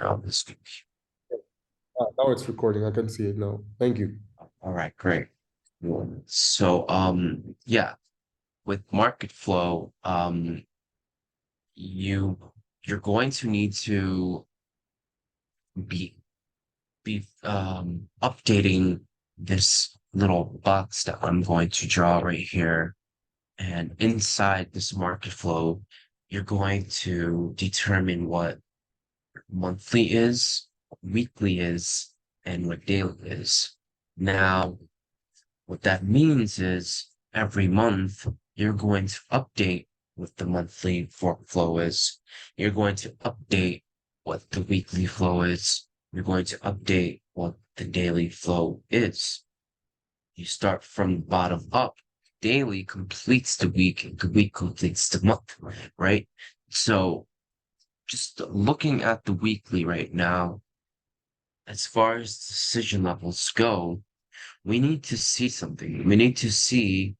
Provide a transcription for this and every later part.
on this. Now it's recording. I can see it now. Thank you. All right, great. So, yeah, with market flow, you you're going to need to be updating this little box that I'm going to draw right here. And inside this market flow, you're going to determine what monthly is, weekly is, and what daily is. Now, what that means is every month you're going to update what the monthly flow is. You're going to update what the weekly flow is. You're going to update what the daily flow is. You start from the bottom up. Daily completes the week, and the week completes the month, right? So just looking at the weekly right now, as far as decision levels go, we need to see something. We need to see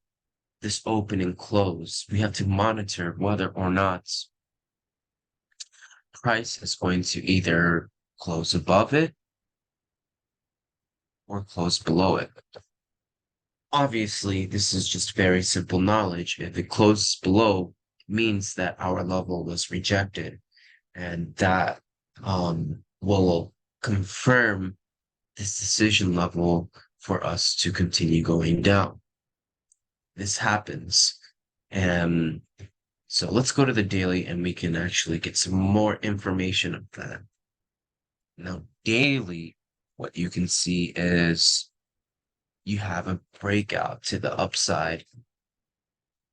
this open and close. We have to monitor whether or not price is going to either close above it or close below it. Obviously, this is just very simple knowledge. If it closes below, it means that our level was rejected, and that will confirm this decision level for us to continue going down. This happens. And so let's go to the daily and we can actually get some more information of that. Now, daily, what you can see is you have a breakout to the upside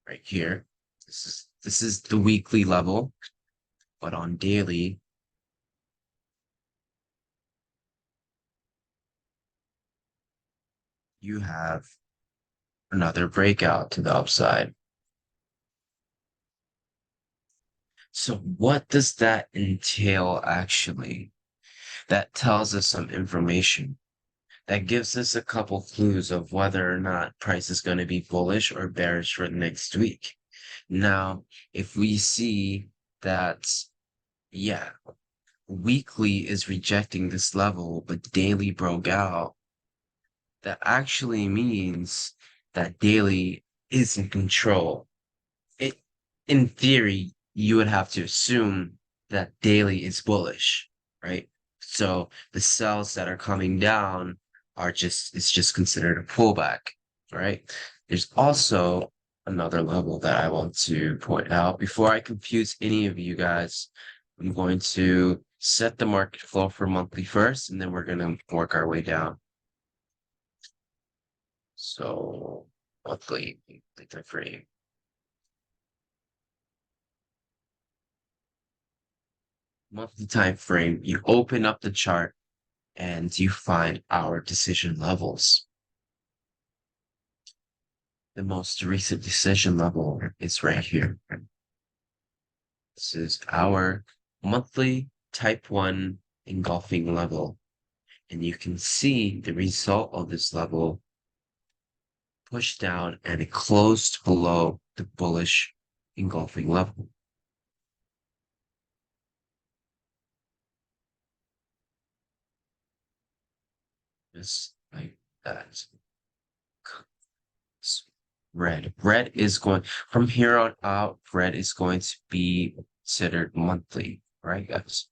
right here. This is the weekly level, but on daily, you have another breakout to the upside. So what does that entail actually? That tells us some information. That gives us a couple clues of whether or not price is going to be bullish or bearish for the next week. Now, if we see that, yeah, weekly is rejecting this level, but daily broke out, that actually means that daily is in control. It, in theory, you would have to assume that daily is bullish, right? So the cells that are coming down it's just considered a pullback, right? There's also another level that I want to point out. Before I confuse any of you guys, I'm going to set the market flow for monthly first, and then we're going to work our way down. So monthly time frame. Monthly time frame, you open up the chart and you find our decision levels. The most recent decision level is right here. This is our monthly type 1 engulfing level. And you can see the result of this level pushed down and it closed below the bullish engulfing level. Just like that. Red. Red is going, from here on out, red is going to be considered monthly, right, guys?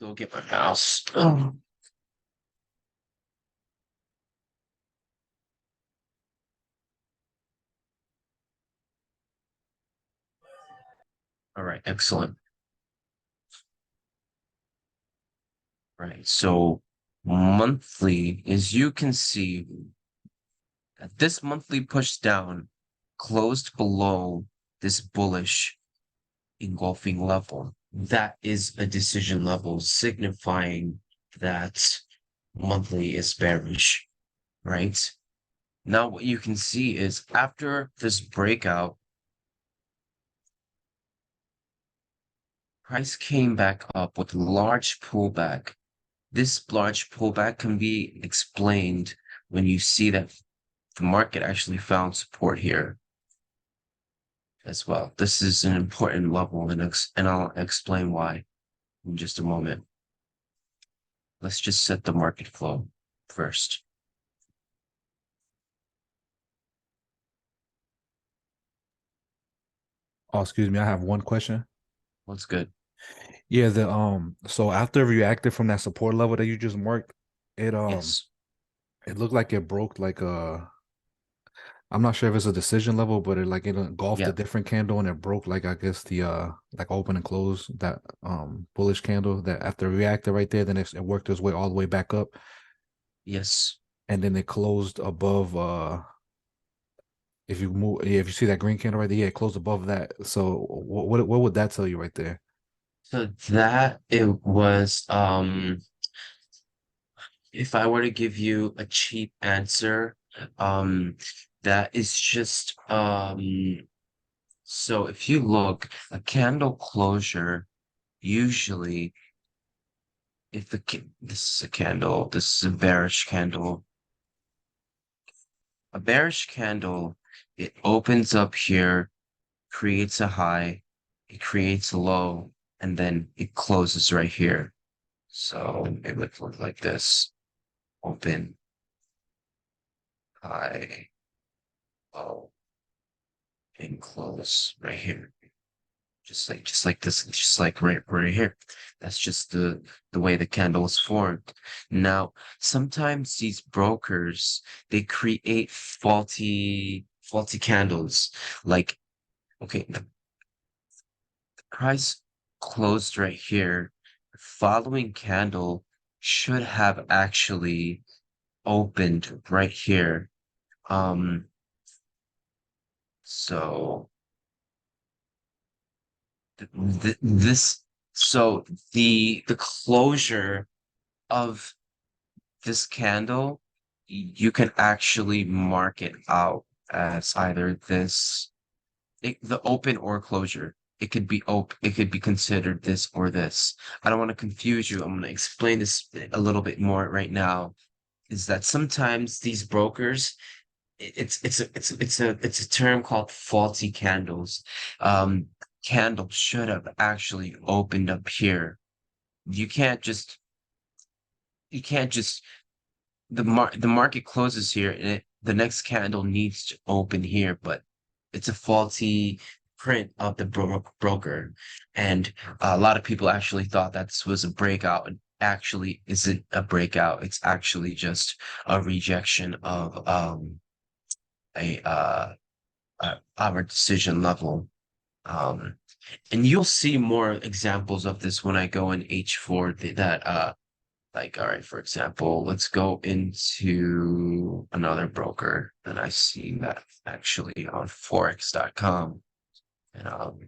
Go get my mouse. Oh. All right, excellent. Right, so monthly, as you can see, this monthly push down closed below this bullish engulfing level. That is a decision level signifying that monthly is bearish. right? Now what you can see is after this breakout, price came back up with a large pullback. This large pullback can be explained when you see that the market actually found support here as well. This is an important level, and I'll explain why in just a moment. Let's just set the market flow first. Oh, excuse me. I have one question. What's good? Yeah, the so after it reacted from that support level that you just marked, it Yes. it looked like it broke like I'm not sure if it's a decision level, but it engulfed a Yeah. different candle and it broke like I guess the like open and close that bullish candle that after it reacted right there, then it worked its way all the way back up Yes. and then it closed above if you move yeah, if you see that green candle right there, yeah, it closed above that. So what would that tell you right there? So that it was if I were to give you a cheap answer, um that is just so if you look, a candle closure usually if this is a candle, this is a bearish candle. A bearish candle, it opens up here, creates a high, it creates a low, and then it closes right here. So it would look like this. Open, high, low, and close right here. Just like this, just like right here. That's just the way the candle is formed. Now, sometimes these brokers they create faulty candles. Like, okay, the price closed right here. The following candle should have actually opened right here. Um, so this so the closure of this candle you can actually mark it out as either the open or closure. It could be open, it could be considered this or this. I don't want to confuse you. I'm going to explain this a little bit more right now. Is that sometimes these brokers it's a term called faulty candles. Um, Candle should have actually opened up here. You can't just you can't just the market closes here and the next candle needs to open here, but it's a faulty print of the broker, and a lot of people actually thought that this was a breakout. It actually isn't a breakout. It's actually just a rejection of a our decision level. Um, and you'll see more examples of this when I go in H4 that like all right, for example, let's go into another broker that I see that actually on forex.com. And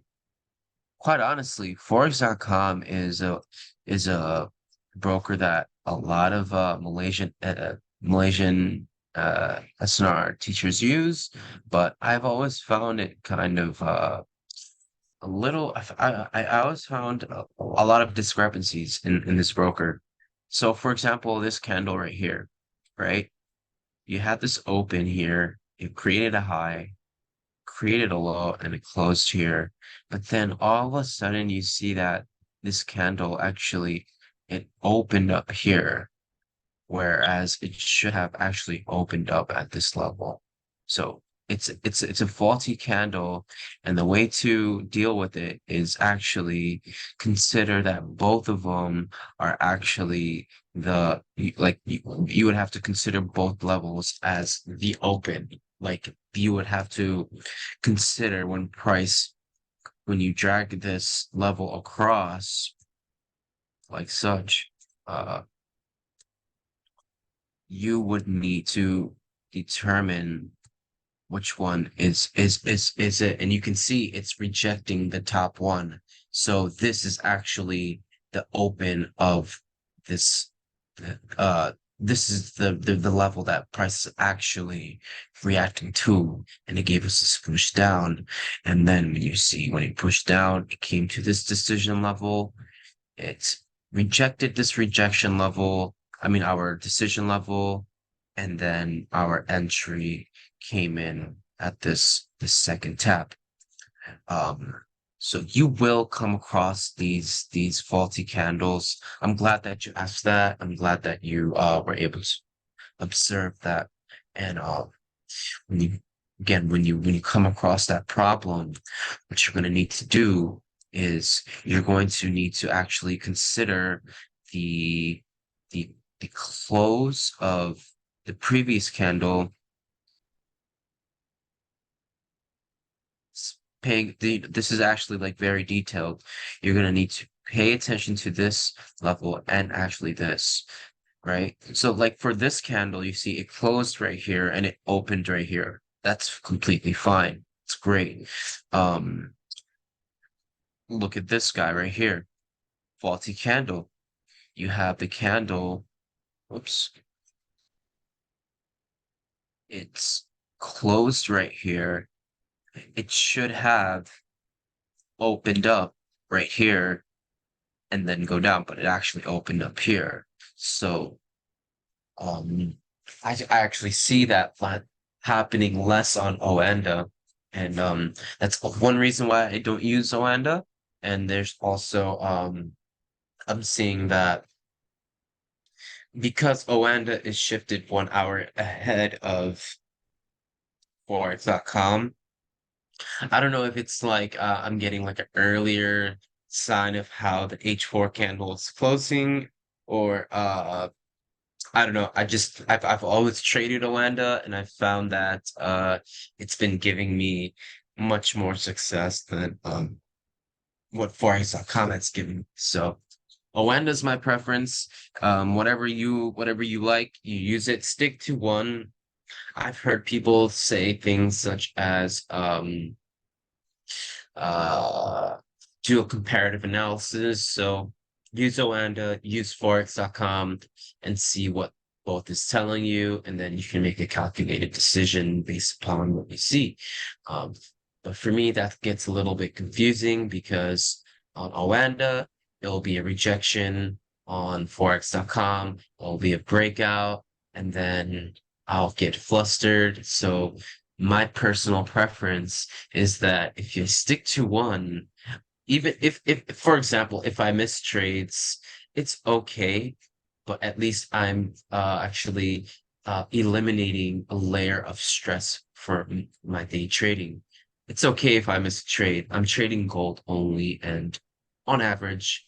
quite honestly, forex.com is a broker that a lot of Malaysian SNR teachers use, but I've always found it kind of a little. I always found a lot of discrepancies in this broker. So, for example, this candle right here, right? You had this open here, it created a high, created a low, and it closed here. But then all of a sudden you see that this candle actually it opened up here, whereas it should have actually opened up at this level. So it's a faulty candle, and the way to deal with it is actually consider that both of them are actually you would have to consider both levels as the open. Like you would have to consider when you drag this level across like such, uh you would need to determine which one is it, and you can see it's rejecting the top one. So this is actually the open of this uh this is the level that price is actually reacting to, and it gave us this push down. And then when it pushed down, it came to this decision level. It rejected this rejection level, our decision level, and then our entry came in at this second tap. Um, so you will come across these faulty candles. I'm glad that you asked that. I'm glad that you were able to observe that. And when you when you come across that problem, what you're going to need to do is you're going to need to actually consider the the the close of the previous candle. This is actually like very detailed. You're going to need to pay attention to this level and actually this, right? So like for this candle, you see it closed right here and it opened right here. That's completely fine. It's great. Um, Look at this guy right here. Faulty candle. You have the candle. Whoops. It's closed right here. It should have opened up right here and then go down, but it actually opened up here. So um I actually see that happening less on Oanda. And that's one reason why I don't use Oanda. And there's also I'm seeing that because Oanda is shifted 1 hour ahead of Forex.com. I don't know if it's like I'm getting like an earlier sign of how the H4 candle is closing, or I don't know. I've always traded Oanda, and I've found that it's been giving me much more success than what Forex.com has given me. So Oanda's my preference. Whatever you like, you use it. Stick to one. I've heard people say things such as uh, do a comparative analysis. So use Oanda, use Forex.com, and see what both is telling you, and then you can make a calculated decision based upon what you see. Um, but for me, that gets a little bit confusing because on Oanda, it'll be a rejection. On Forex.com, it'll be a breakout, and then I'll get flustered. So my personal preference is that if you stick to one, even if for example, if I miss trades, it's okay, but at least I'm actually eliminating a layer of stress for my day trading. It's okay if I miss a trade. I'm trading gold only, and on average,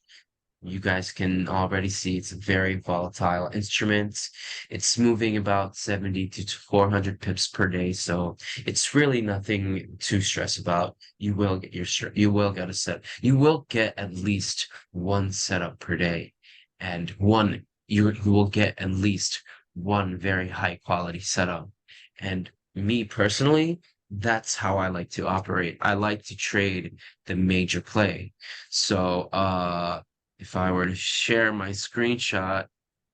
you guys can already see it's a very volatile instrument. It's moving about 70 to 400 pips per day, so it's really nothing to stress about. You will get at least one setup per day, and you will get at least one very high quality setup. And me personally, that's how I like to operate. I like to trade the major play. So if I were to share my screenshot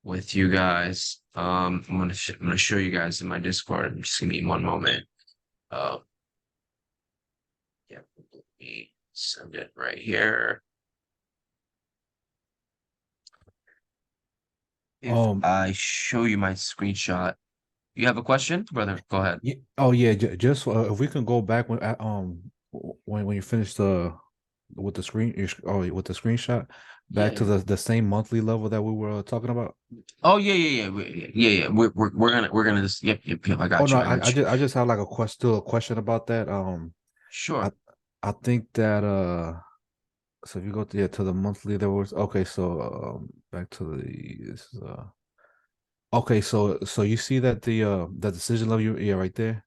with you guys, I'm gonna show you guys in my Discord. Just give me one moment. Uh, yeah, let me send it right here. If Um, I show you my screenshot, you have a question, brother? Go ahead. yeah, oh yeah, just if we can go back when you finish the with the with the screenshot Yeah, back to yeah. the same monthly level that we were talking about. Oh yeah, yeah, yeah, yeah. We're gonna just yep. I Oh got no, you. I got you. I just have like still a question about that. I Sure. I think that so if you go to to the monthly, there was okay. So back to this is okay. So you see that the decision level, yeah, right there.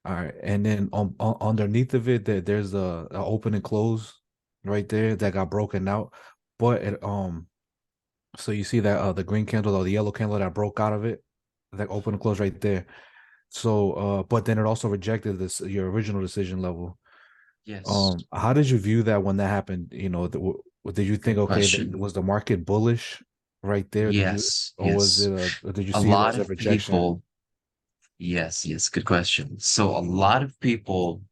All right, and then on underneath of it, there's a open and close right there that got broken out, but so you see that the green candle or the yellow candle that broke out of it, that open and close right there. So but then it also rejected this your original decision level. Yes. How did you view that when that happened? Did you think Good okay, question. was the market bullish right there? Yes, Or was yes. it or did you A see it lot as a of rejection? people, yes, yes, good question. So a lot of people,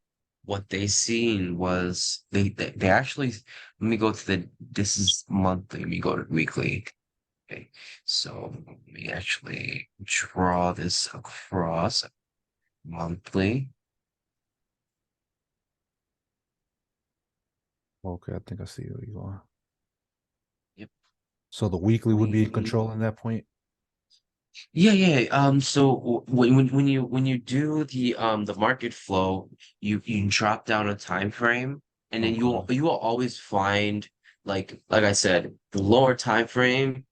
what they seen was they actually, let me go to this is monthly, let me go to weekly. Okay, so let me actually draw this across monthly. Okay, I think I see where you are. Yep. So the weekly would be in We control in that point. Yeah, yeah. So when you do the market flow, you drop down a time frame, and then Okay. you will always find, like I said, the lower time frame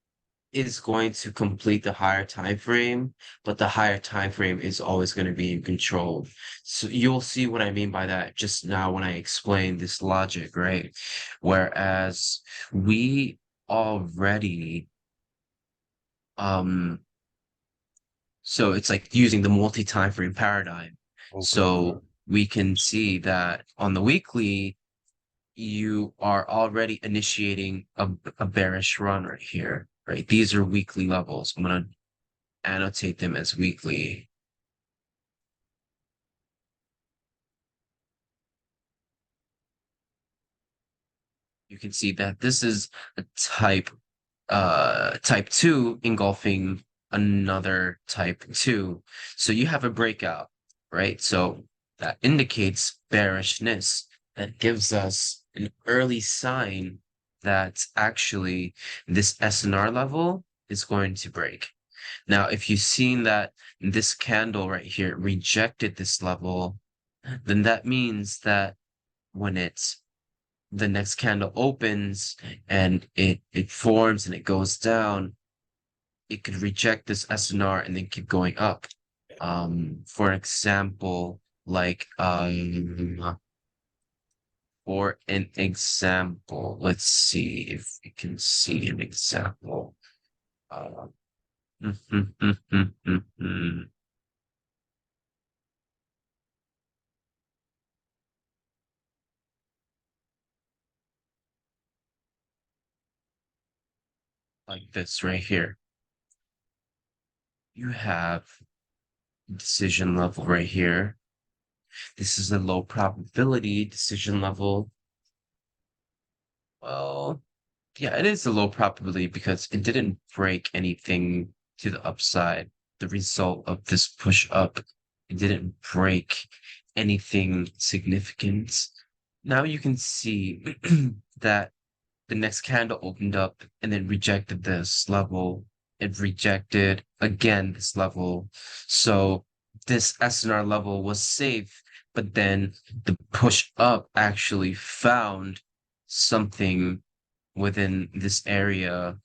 is going to complete the higher time frame, but the higher time frame is always going to be in control. So you'll see what I mean by that just now when I explain this logic, right? Whereas we already um so it's like using the multi-time frame paradigm. Okay. So we can see that on the weekly, you are already initiating a bearish run right here, right? These are weekly levels. I'm going to annotate them as weekly. You can see that this is a type 2 engulfing another type 2. So you have a breakout, right? So that indicates bearishness. That gives us an early sign that actually this SNR level is going to break. Now, if you've seen that this candle right here rejected this level, then that means that when the next candle opens and it forms and it goes down, it could reject this SNR and then keep going up. For example, let's see if we can see an example. Uh, like this right here. You have decision level right here. This is a low probability decision level. Well, yeah, it is a low probability because it didn't break anything to the upside. The result of this push up, it didn't break anything significant. Now you can see that the next candle opened up and then rejected this level. It rejected again this level. So this SNR level was safe, but then the push up actually found something within this area,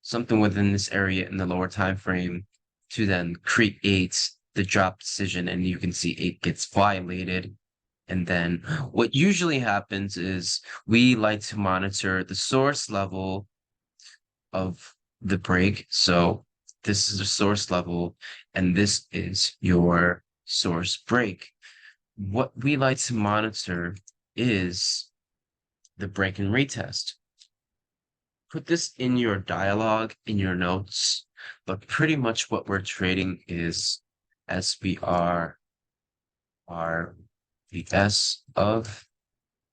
something within this area in the lower time frame to then create the drop decision. And you can see it gets violated. And then what usually happens is we like to monitor the source level of the break. So this is the source level, and this is your source break. What we like to monitor is the break and retest. Put this in your dialogue, in your notes, but pretty much what we're trading is SBR, the S of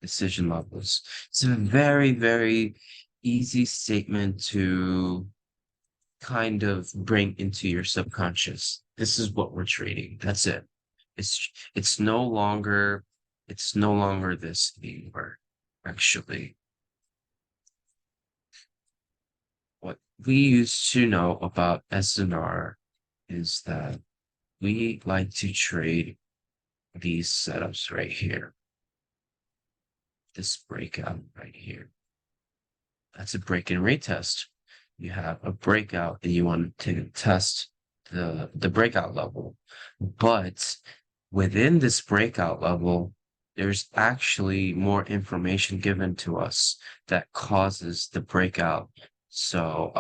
decision levels. It's a very, very easy statement to kind of bring into your subconscious. This is what we're trading. That's it. It's no longer this anymore, actually. What we used to know about SNR is that we like to trade these setups right here. This breakout right here. That's a break and retest. You have a breakout and you want to test the breakout level. But within this breakout level, there's actually more information given to us that causes the breakout. So,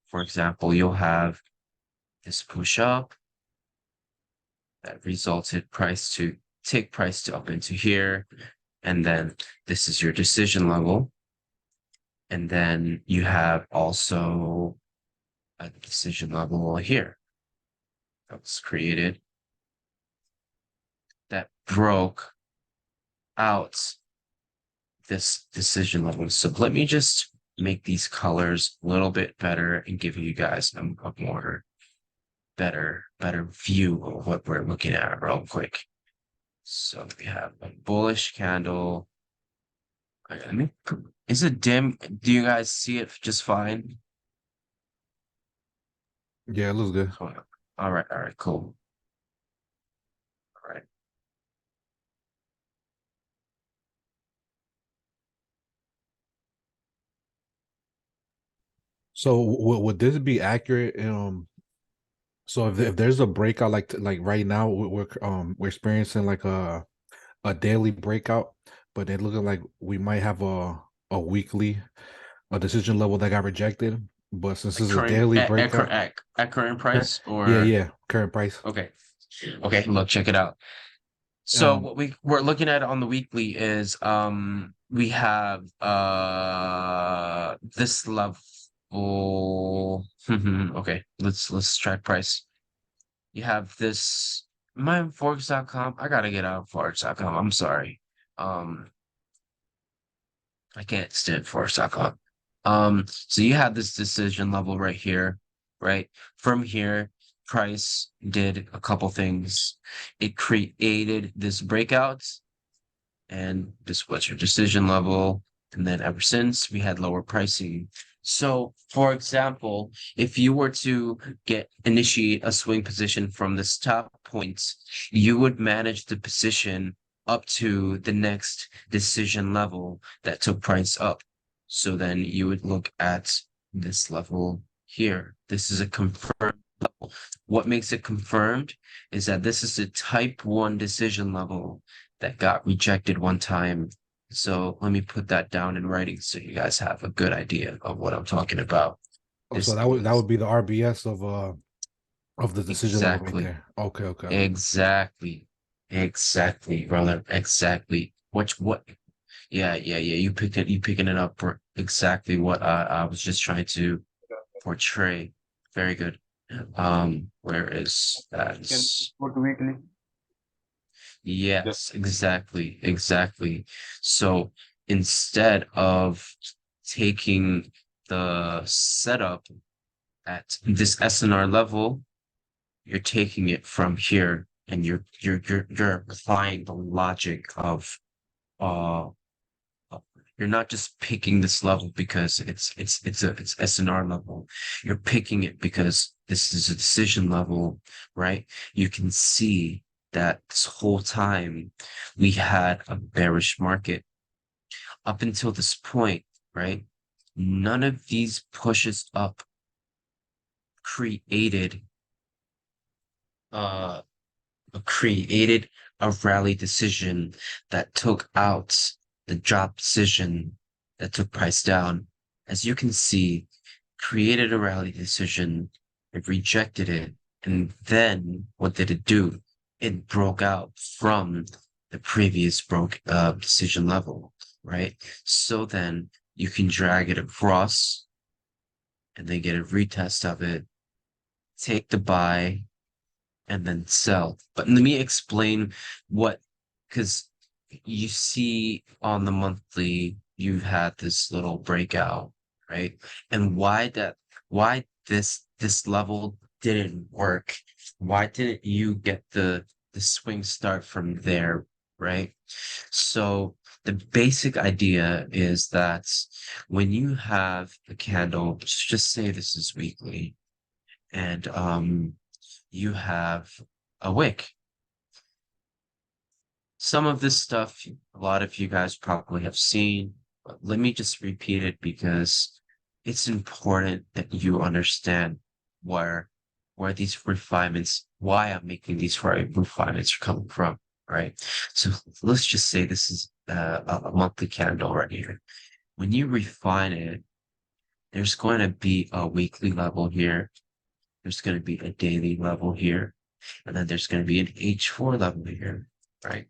for example, you'll have this push up that resulted price to take price to up into here. And then this is your decision level. And then you have also a decision level here that was created that broke out this decision level. So let me just make these colors a little bit better and give you guys a more better view of what we're looking at real quick. So we have a bullish candle. I mean, is it dim? Do you guys see it just fine? Yeah, it looks good. All right, cool. All right. So would this be accurate? So if there's a breakout like right now, we're experiencing like a daily breakout, but it looking like we might have a weekly a decision level that got rejected. But since Like it's a current daily breakout, at current price yeah, or yeah, current price. okay. Okay, look, check it out. So Um, what we're looking at on the weekly is we have this level. Okay, let's track price. You have this my forex.com. I gotta get out of forex.com. I'm sorry. Um I can't stand forex.com. So you have this decision level right here, right? From here, price did a couple things. It created this breakout and this was your decision level. And then ever since we had lower pricing. So, for example, if you were to initiate a swing position from this top point, you would manage the position up to the next decision level that took price up. So then you would look at this level here. This is a confirmed level. What makes it confirmed is that this is a type 1 decision level that got rejected one time. So let me put that down in writing so you guys have a good idea of what I'm talking about. so This that is would be the RBS of the decision level right exactly, there. Okay, okay. exactly, brother, exactly. What? Yeah. You picking it up for exactly what I was just trying to portray. Very good. Where is that? Can go to weekly. Yes, exactly. So instead of taking the setup at this SNR level, you're taking it from here and you're applying the logic of uh you're not just picking this level because it's SNR level. You're picking it because this is a decision level, right? You can see that this whole time we had a bearish market up until this point, right? None of these pushes up created uh created a rally decision that took out the drop decision that took price down. As you can see, created a rally decision, it rejected it, and then what did it do? It broke out from the previous decision level, right? So then you can drag it across and then get a retest of it, take the buy, and then sell. But let me explain what, because you see on the monthly, you've had this little breakout, right? And why this level didn't work? Why didn't you get the swing start from there, right? So the basic idea is that when you have a candle, just say this is weekly, and you have a wick. Some of this stuff, a lot of you guys probably have seen, but let me just repeat it because it's important that you understand where these refinements, why I'm making these refinements are coming from, right? So let's just say this is a monthly candle right here. When you refine it, there's going to be a weekly level here. There's going to be a daily level here. And then there's going to be an H4 level here, right?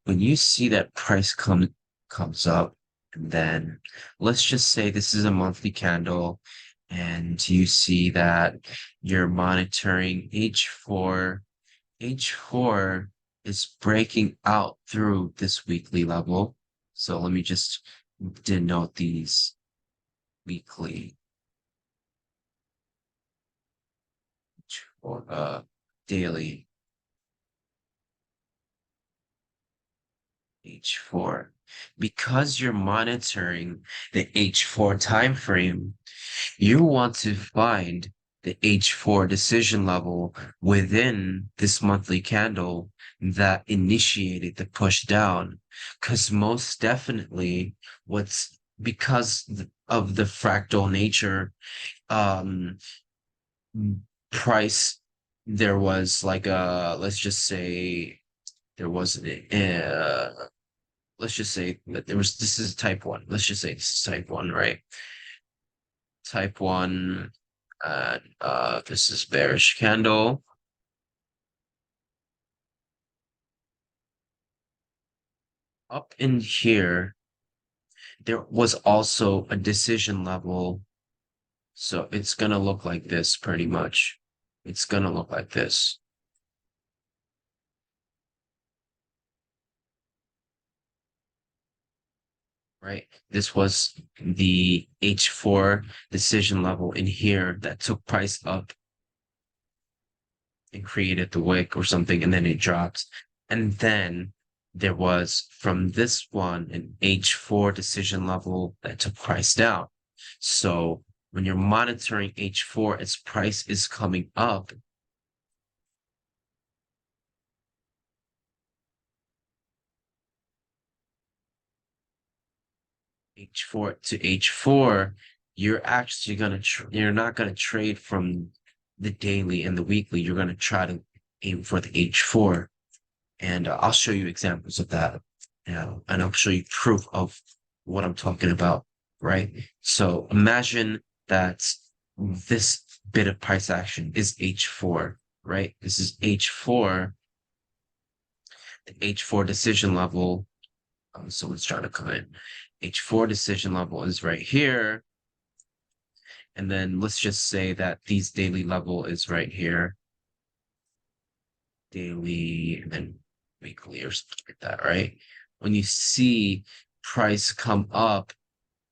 When you see that price comes up And then let's just say this is a monthly candle and you see that you're monitoring H4. H4 is breaking out through this weekly level. So let me just denote these weekly or daily H4. Because you're monitoring the H4 time frame, you want to find the H4 decision level within this monthly candle that initiated the push down. Because most definitely, because of the fractal nature, um, price, there was like let's just say there was let's just say that this is type one. Let's just say this is type one, right? Type one, this is bearish candle. Up in here, there was also a decision level. So it's gonna look like this pretty much. It's gonna look like this. Right? This was the H4 decision level in here that took price up and created the wick or something, and then it drops. And then there was from this one an H4 decision level that took price down. So when you're monitoring H4, its price is coming up. H4 to H4, you're not gonna trade from the daily and the weekly. You're gonna try to aim for the H4. And I'll show you examples of that. And I'll show you proof of what I'm talking about, right? So imagine that this bit of price action is H4, right? This is H4, the H4 decision level. Someone's trying to come in. H4 decision level is right here. And then let's just say that these daily level is right here. Daily and then weekly or something like that, right? When you see price come up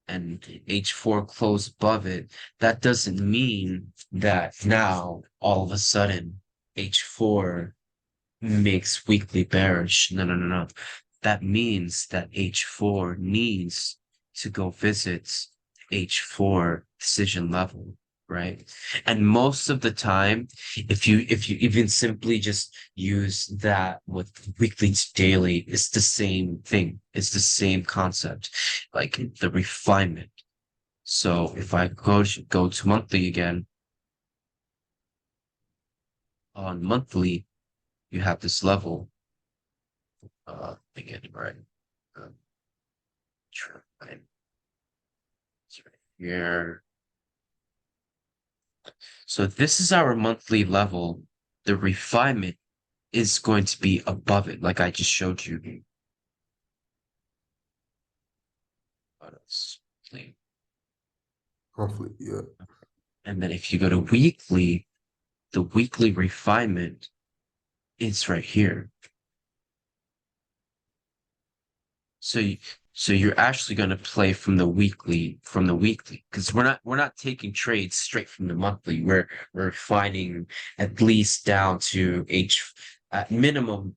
and H4 close above it, that doesn't mean that now all of a sudden H4 makes weekly bearish. No, no, no, no. That means that H4 needs to go visit H4 decision level, right? And most of the time, if you even simply just use that with weekly to daily, it's the same thing. It's the same concept, like the refinement. So if I go to monthly again, on monthly, you have this level. Again, right? Um, right here. So this is our monthly level. The refinement is going to be above it, like I just showed you. Roughly, yeah. And then if you go to weekly, the weekly refinement is right here. So you're actually going to play from the weekly, because we're not taking trades straight from the monthly. We're finding at least down to at minimum.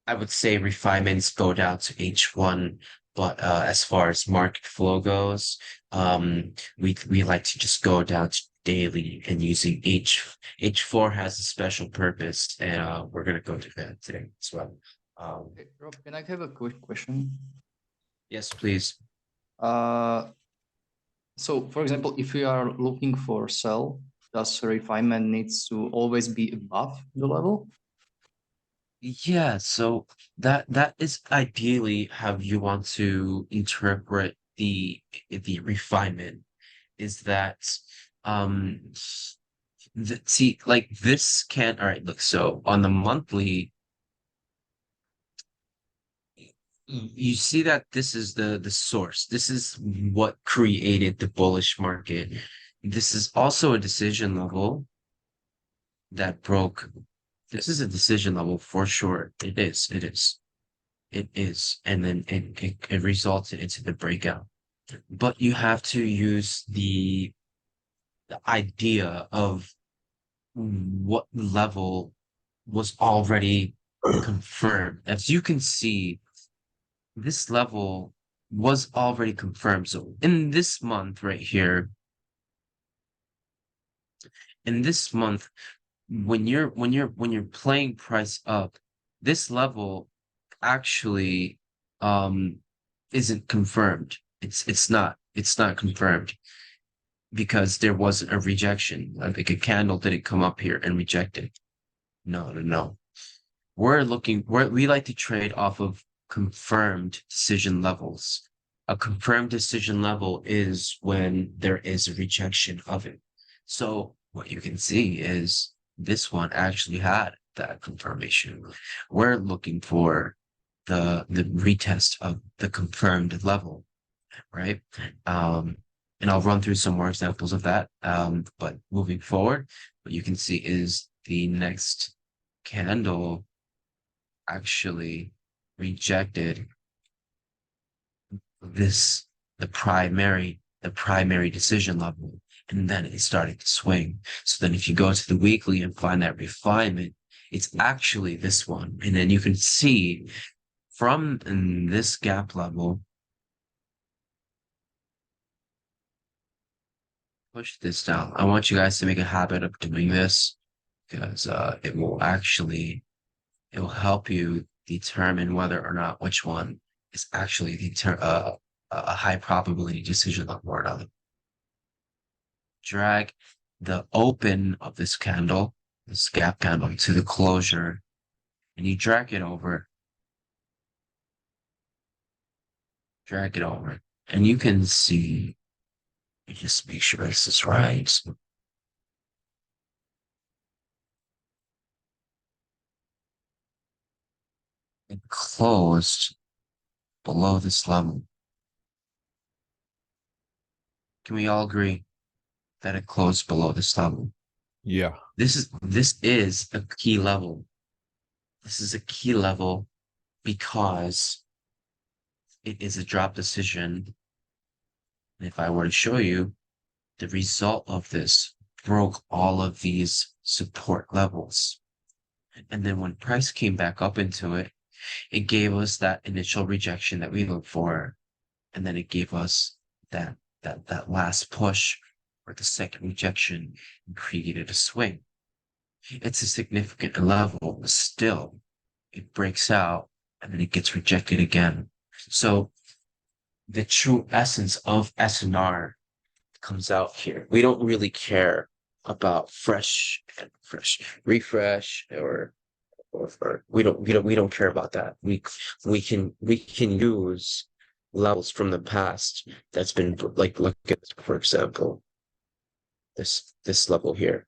I would say refinements go down to H1, but as far as market flow goes, we like to just go down to daily and using H4 has a special purpose, and we're gonna go to that today as well. Hey, Rob, can I have a quick question? Yes, please. So for example, if we are looking for sell, does refinement needs to always be above the level? Yeah, so that is ideally how you want to interpret the refinement is that um see like this can all right look so on the monthly you see that this is the source. This is what created the bullish market. This is also a decision level that broke. This is a decision level for sure. It is. It is. It is. And then it resulted into the breakout. But you have to use the idea of what level was already confirmed. As you can see, this level was already confirmed. So in this month right here, in this month, when you're playing price up, this level actually um isn't confirmed. It's not confirmed because there wasn't a rejection. Like a candle didn't come up here and reject it. No, no, no. We like to trade off of confirmed decision levels. A confirmed decision level is when there is a rejection of it. So what you can see is this one actually had that confirmation. We're looking for the retest of the confirmed level, right? And I'll run through some more examples of that. But moving forward, what you can see is the next candle actually rejected this the primary decision level, and then it started to swing. So then if you go to the weekly and find that refinement, it's actually this one. And then you can see from this gap level, push this down. I want you guys to make a habit of doing this because it will help you determine whether or not which one is actually a high probability decision level or not. Drag the open of this gap candle, to the closure, and you drag it over, and you can see, you just make sure this is right. It closed below this level. Can we all agree that it closed below this level? Yeah. This is a key level. This is a key level because it is a drop decision. And if I were to show you, the result of this broke all of these support levels. And then when price came back up into it, it gave us that initial rejection that we looked for. And then it gave us that last push or the second rejection and created a swing. It's a significant level, but still it breaks out and then it gets rejected again. So the true essence of SNR comes out here. We don't really care about refresh or we don't care about that. We can use levels from the past that's been like, look at, for example, this level here,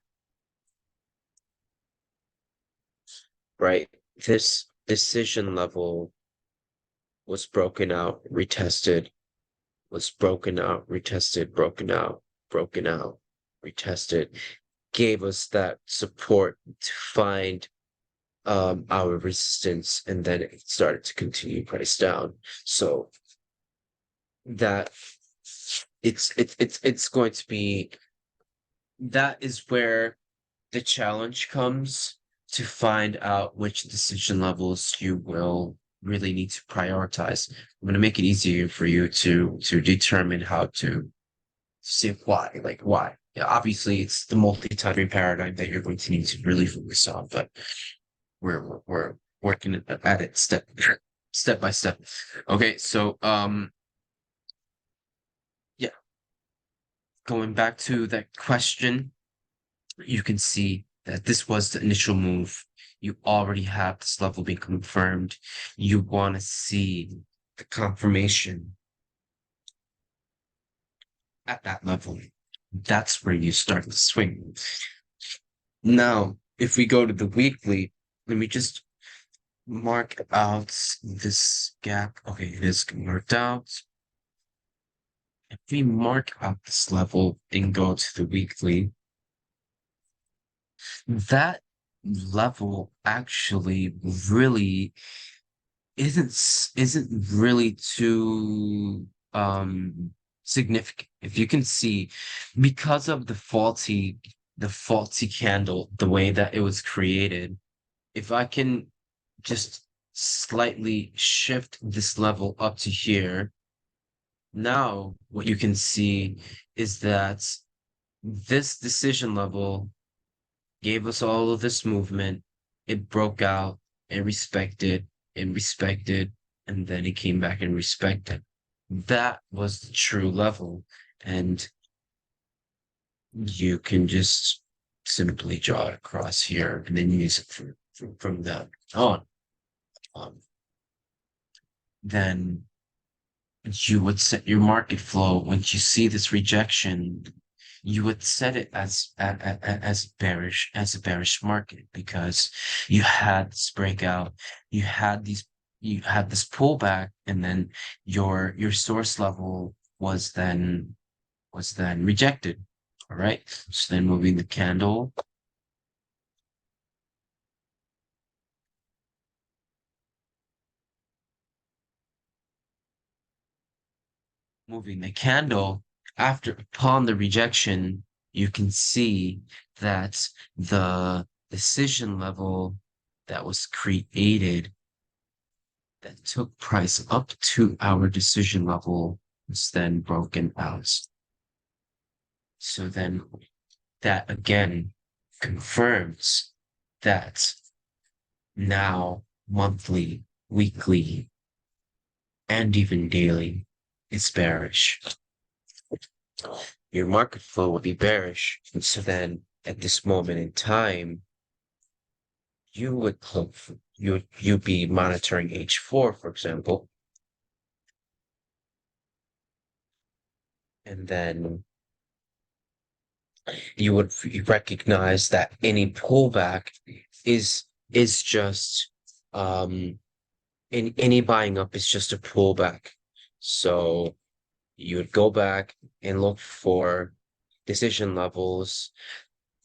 right? This decision level was broken out, retested, was broken out, retested, broken out, broken out, retested, gave us that support to find our resistance, and then it started to continue price down. So that it's going to be, that is where the challenge comes, to find out which decision levels you will really need to prioritize. I'm going to make it easier for you to determine how to see why, like why. Yeah, obviously it's the multi-timing paradigm that you're going to need to really focus on, but we're working at it step by step. Okay, so yeah, going back to that question, you can see that this was the initial move. You already have this level being confirmed. You want to see the confirmation at that level. That's where you start to swing. Now, if we go to the weekly, let me just mark out this gap. Okay, it is marked out. If we mark out this level and go to the weekly, that level actually really isn't really too significant. If you can see, because of the faulty candle, the way that it was created, if I can just slightly shift this level up to here, now what you can see is that this decision level gave us all of this movement. It broke out and respected, and then it came back and respected. That was the true level. And you can just simply draw it across here and then use it from that on. Then you would set your market flow. Once you see this rejection, you would set it as as a bearish market, because you had this breakout, you had this pullback, and then your source level was then rejected. All right. So then moving the candle. Moving the candle, upon the rejection, you can see that the decision level that was created that took price up to our decision level was then broken out. So then that again confirms that now monthly, weekly, and even daily is bearish. Your market flow will be bearish. And so then at this moment in time, you would look for, you'd be monitoring H4, for example. And then you would recognize that any pullback is just any buying up is just a pullback. So you would go back and look for decision levels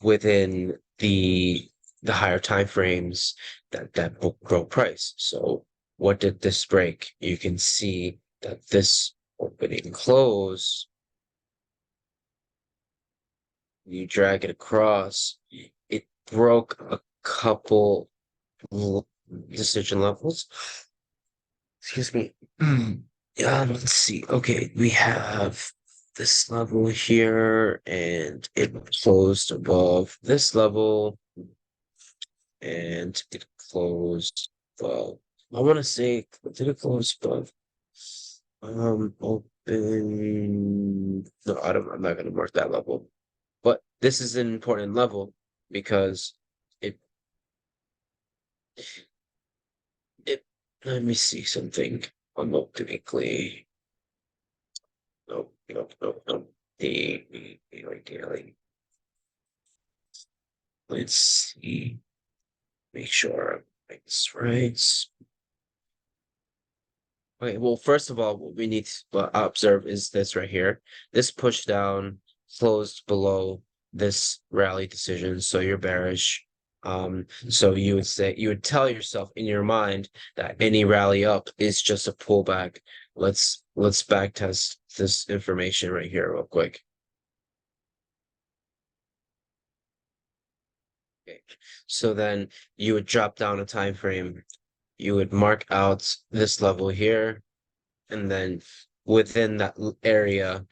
within the higher time frames that will grow price. So what did this break? You can see that this opening close, you drag it across, it broke a couple decision levels. Excuse me. Let's see. Okay, we have this level here, and it closed above this level, and it closed above. I want to say, did it close above? Open. No, I'm not going to mark that level. But this is an important level because it. Let me see something. I'm optically. Nope. Daily. Let's see. Make sure it's right. Okay, well, first of all, what we need to observe is this right here. This push down closed below this rally decision, so you're bearish. So you would tell yourself in your mind that any rally up is just a pullback. Let's back test this information right here real quick. Okay. So then you would drop down a time frame. You would mark out this level here, and then within that area,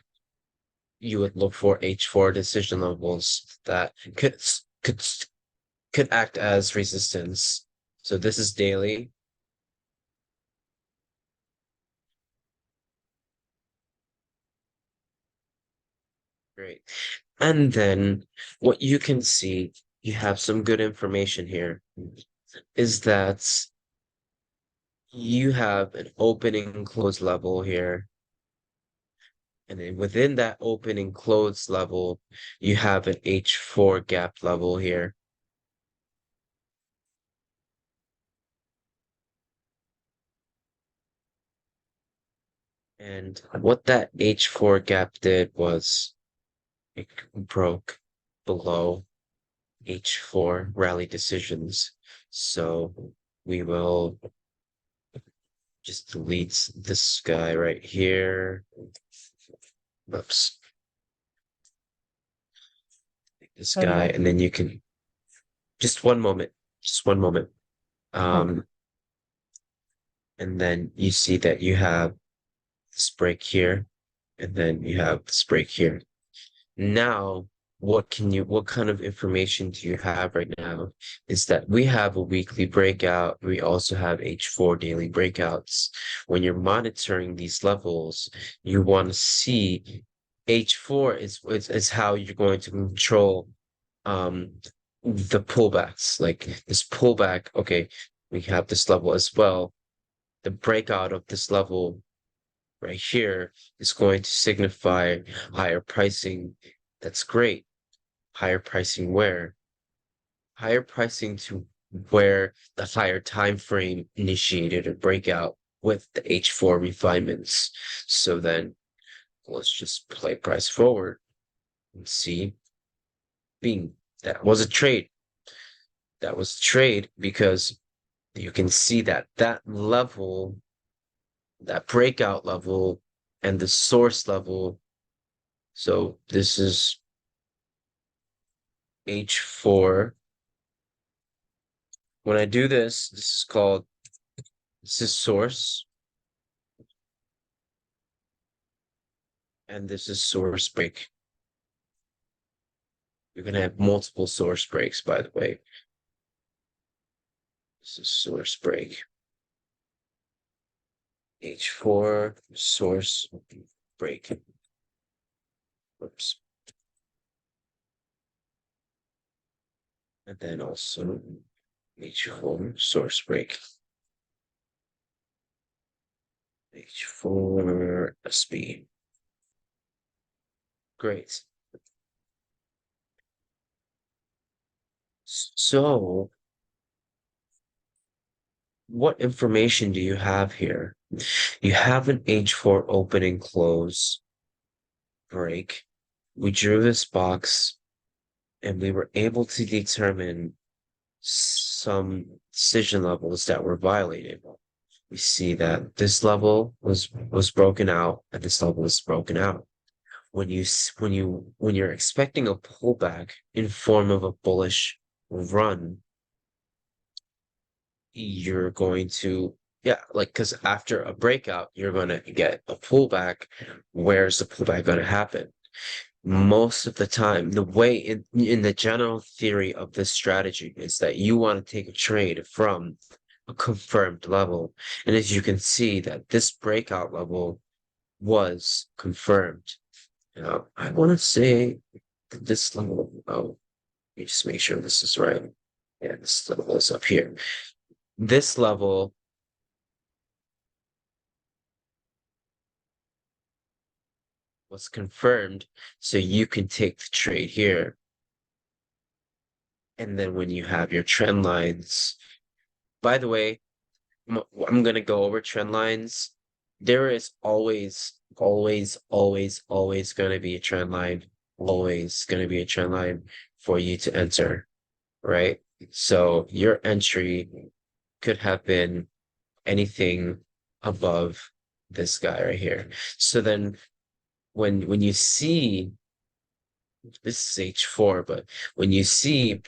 you would look for H4 decision levels that could act as resistance. So this is daily. Great. And then what you can see, you have some good information here, is that you have an opening and close level here. And then within that opening close level, you have an H4 gap level here. And what that H4 gap did was it broke below H4 rally decisions. So we will just delete this guy right here. Oops. This guy, and then you can just one moment. Just one moment. Okay. And then you see that you have this break here, and then you have this break here. Now, what kind of information do you have right now? Is that we have a weekly breakout. We also have H4 daily breakouts. When you're monitoring these levels, you want to see H4 is how you're going to control the pullbacks. Like this pullback, okay, we have this level as well. The breakout of this level right here is going to signify higher pricing. That's great. Higher pricing where? Higher pricing to where the higher time frame initiated a breakout with the H4 refinements. So then let's just play price forward and see. Bing, that was a trade. That was a trade because you can see that that level, that breakout level and the source level. So this is H4. When I do this, this is source. And this is source break. You're going to have multiple source breaks, by the way. This is source break. H4 source break. Oops. And then also H4 source break. H4 SB. Great. So, what information do you have here? You have an H4 opening close break. We drew this box and we were able to determine some decision levels that were violated. We see that this level was broken out and this level was broken out. When you're expecting a pullback in form of a bullish run, you're going to because after a breakout, you're going to get a pullback. Where's the pullback going to happen? Most of the time, the way in the general theory of this strategy is that you want to take a trade from a confirmed level. And as you can see that this breakout level was confirmed. I want to say that this level, oh, let me just make sure this is right. Yeah, this level is up here. This level was confirmed, so you can take the trade here. And then when you have your trend lines, by the way, I'm going to go over trend lines. There is always going to be a trend line, always going to be a trend line for you to enter, right? So your entry could have been anything above this guy right here. So then when you see this is H4, but when you see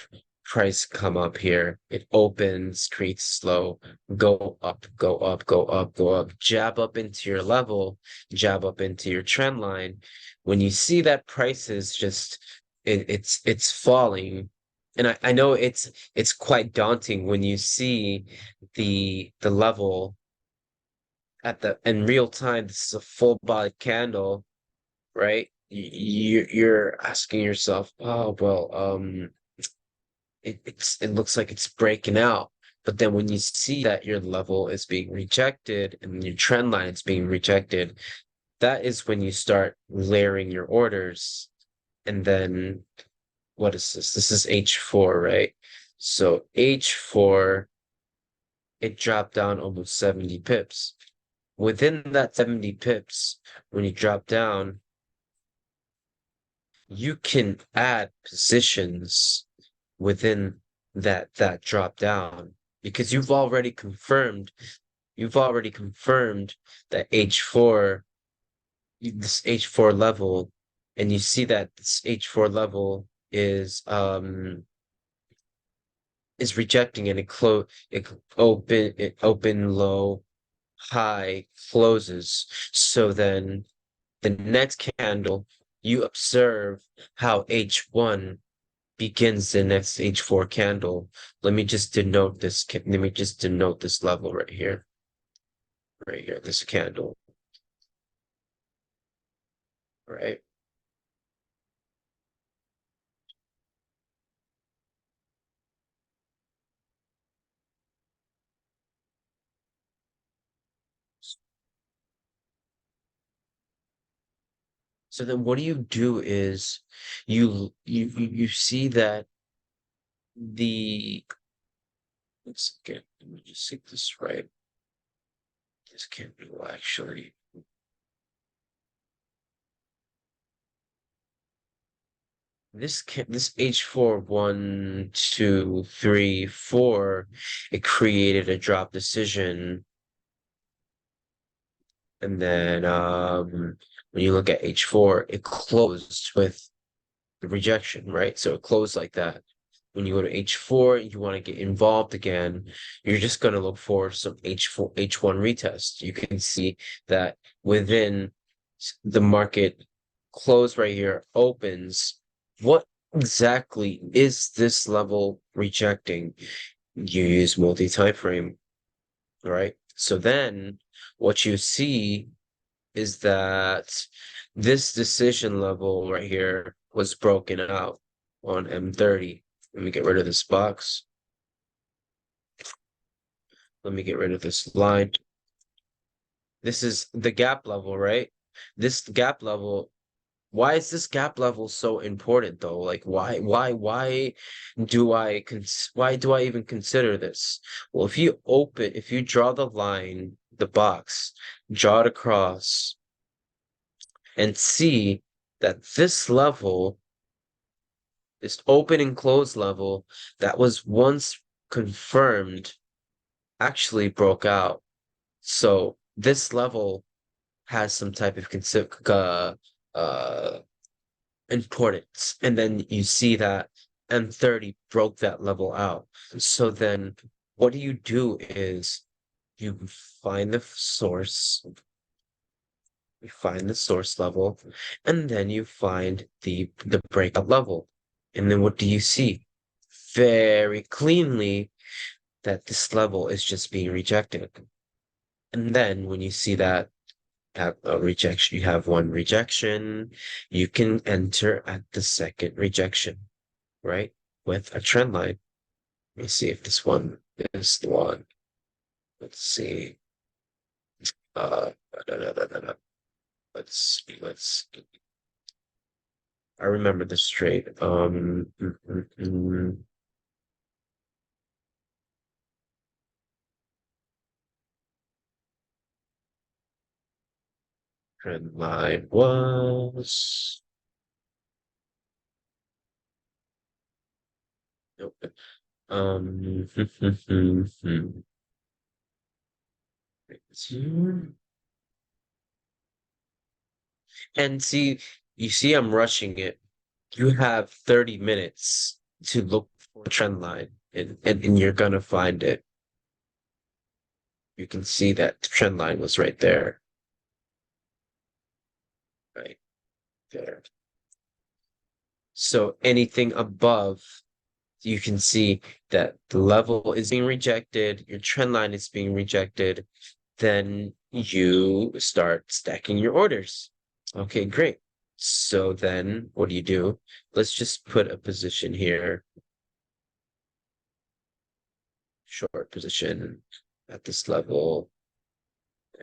price come up here, it opens, creates slow, go up, go up, go up, go up, jab up into your level, jab up into your trend line. When you see that price is just it's falling. And I know it's quite daunting when you see the level at the in real time. This is a full body candle, right? You're asking yourself, oh well, it looks like it's breaking out. But then when you see that your level is being rejected and your trend line is being rejected, that is when you start layering your orders. And then what is this? This is H4, right? So H4, it dropped down almost 70 pips. within that 70 pips, when you drop down, you can add positions within that drop down because you've already confirmed that H4 this H4 level, and you see that this H4 level is rejecting, and it open low high closes. So then the next candle, you observe how H1 begins the next H4 candle. Let me just denote this level right here, this candle, right? So then what you do is you see that the let's get let me just see this right. This candle actually. This H4 1, 2, 3, 4, it created a drop decision. And then when you look at H4, it closed with the rejection, right? So it closed like that. When you go to H4, you want to get involved again, you're just going to look for some H1 retest. You can see that within the market close right here opens. What exactly is this level rejecting? You use multi-time frame, right? So then what you see is that this decision level right here was broken out on M30. Let me get rid of this box. Let me get rid of this line. This is the gap level, right? This gap level, why is this gap level so important though? Like why do I even consider this? Well, if you draw the line, the box, draw it across, and see that this level, this open and close level that was once confirmed actually broke out. So this level has some type of importance. And then you see that M30 broke that level out. So then what you do is you find the source, level, and then you find the breakout level. And then what do you see? Very cleanly that this level is just being rejected. And then when you see that have a rejection, you have one rejection, you can enter at the second rejection, right? With a trend line. Let me see if this one is the one. Let's see. Uh, let's. I remember this trade. Trend line was. Nope. And see, you see, I'm rushing it. You have 30 minutes to look for a trend line, and you're gonna find it. You can see that the trend line was right there. Right there. So anything above, you can see that the level is being rejected, your trend line is being rejected, then you start stacking your orders. Okay, great. So then what do? Let's just put a position here. Short position at this level.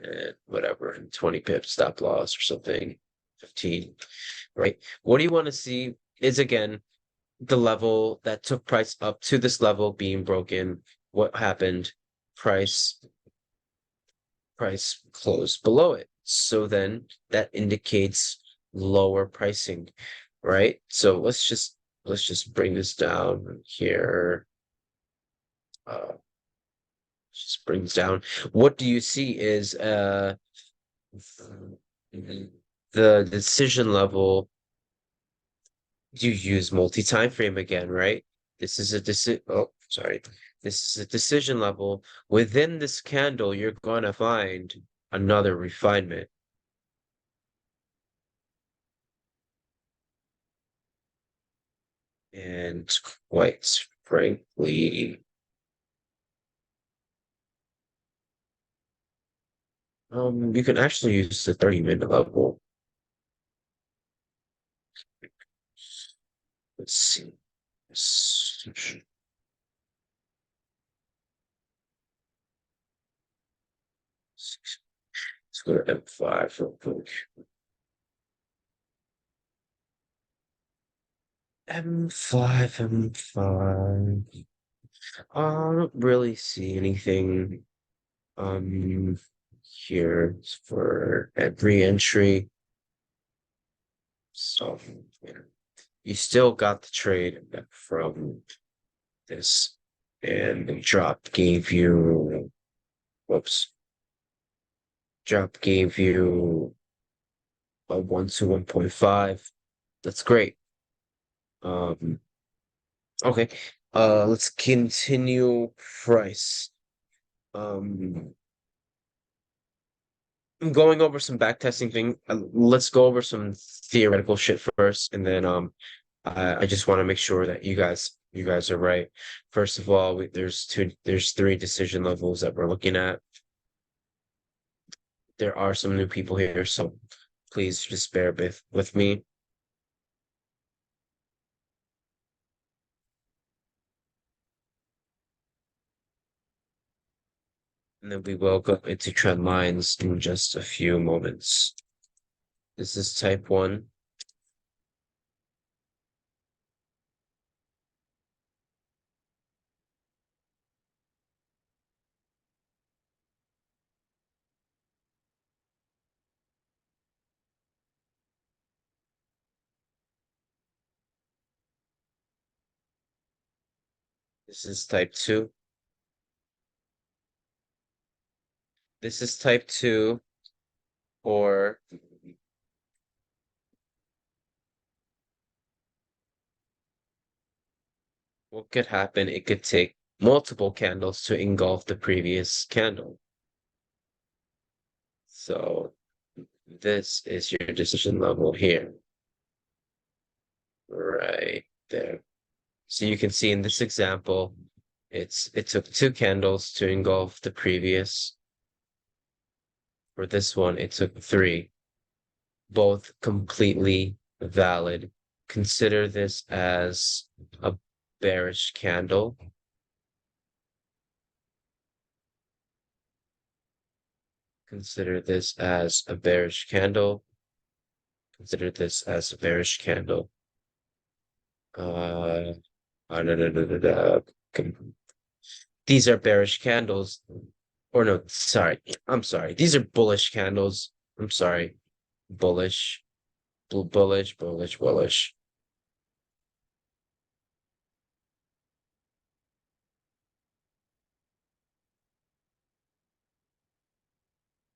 And whatever, 20 pips stop loss or something, 15, right? What do you want to see is, again, the level that took price up to this level being broken. What happened? Price price closed below it. So then that indicates lower pricing, right? So let's just bring this down here. Just brings down. What do you see is the decision level. You use multi-time frame again, right? This is a sorry. This is a decision level. Within this candle, you're gonna find another refinement. And quite frankly, you can actually use the 30-minute level. Let's see. Let's go to M5 real quick. M5. I don't really see anything here for every entry. So you still got the trade from this, and the drop gave you drop gave you a 1 to 1.5. That's great. Okay. Let's continue price. I'm going over some backtesting thing. Let's go over some theoretical shit first, and then I just want to make sure that you guys are right. First of all, there's three decision levels that we're looking at. There are some new people here, so please just bear with me. And then we will go into trend lines in just a few moments. This is type 1. This is type 2. This is type 2, or what could happen, it could take multiple candles to engulf the previous candle. So this is your decision level here. Right there. So you can see in this example, it took 2 candles to engulf the previous. For this one, it took 3. Both completely valid. Consider this as a bearish candle. Consider this as a bearish candle. Consider this as a bearish candle. Da, da, da, da, da. These are bearish candles. Or no, sorry. I'm sorry. These are bullish candles. I'm sorry. Bullish. Bullish, bullish, bullish.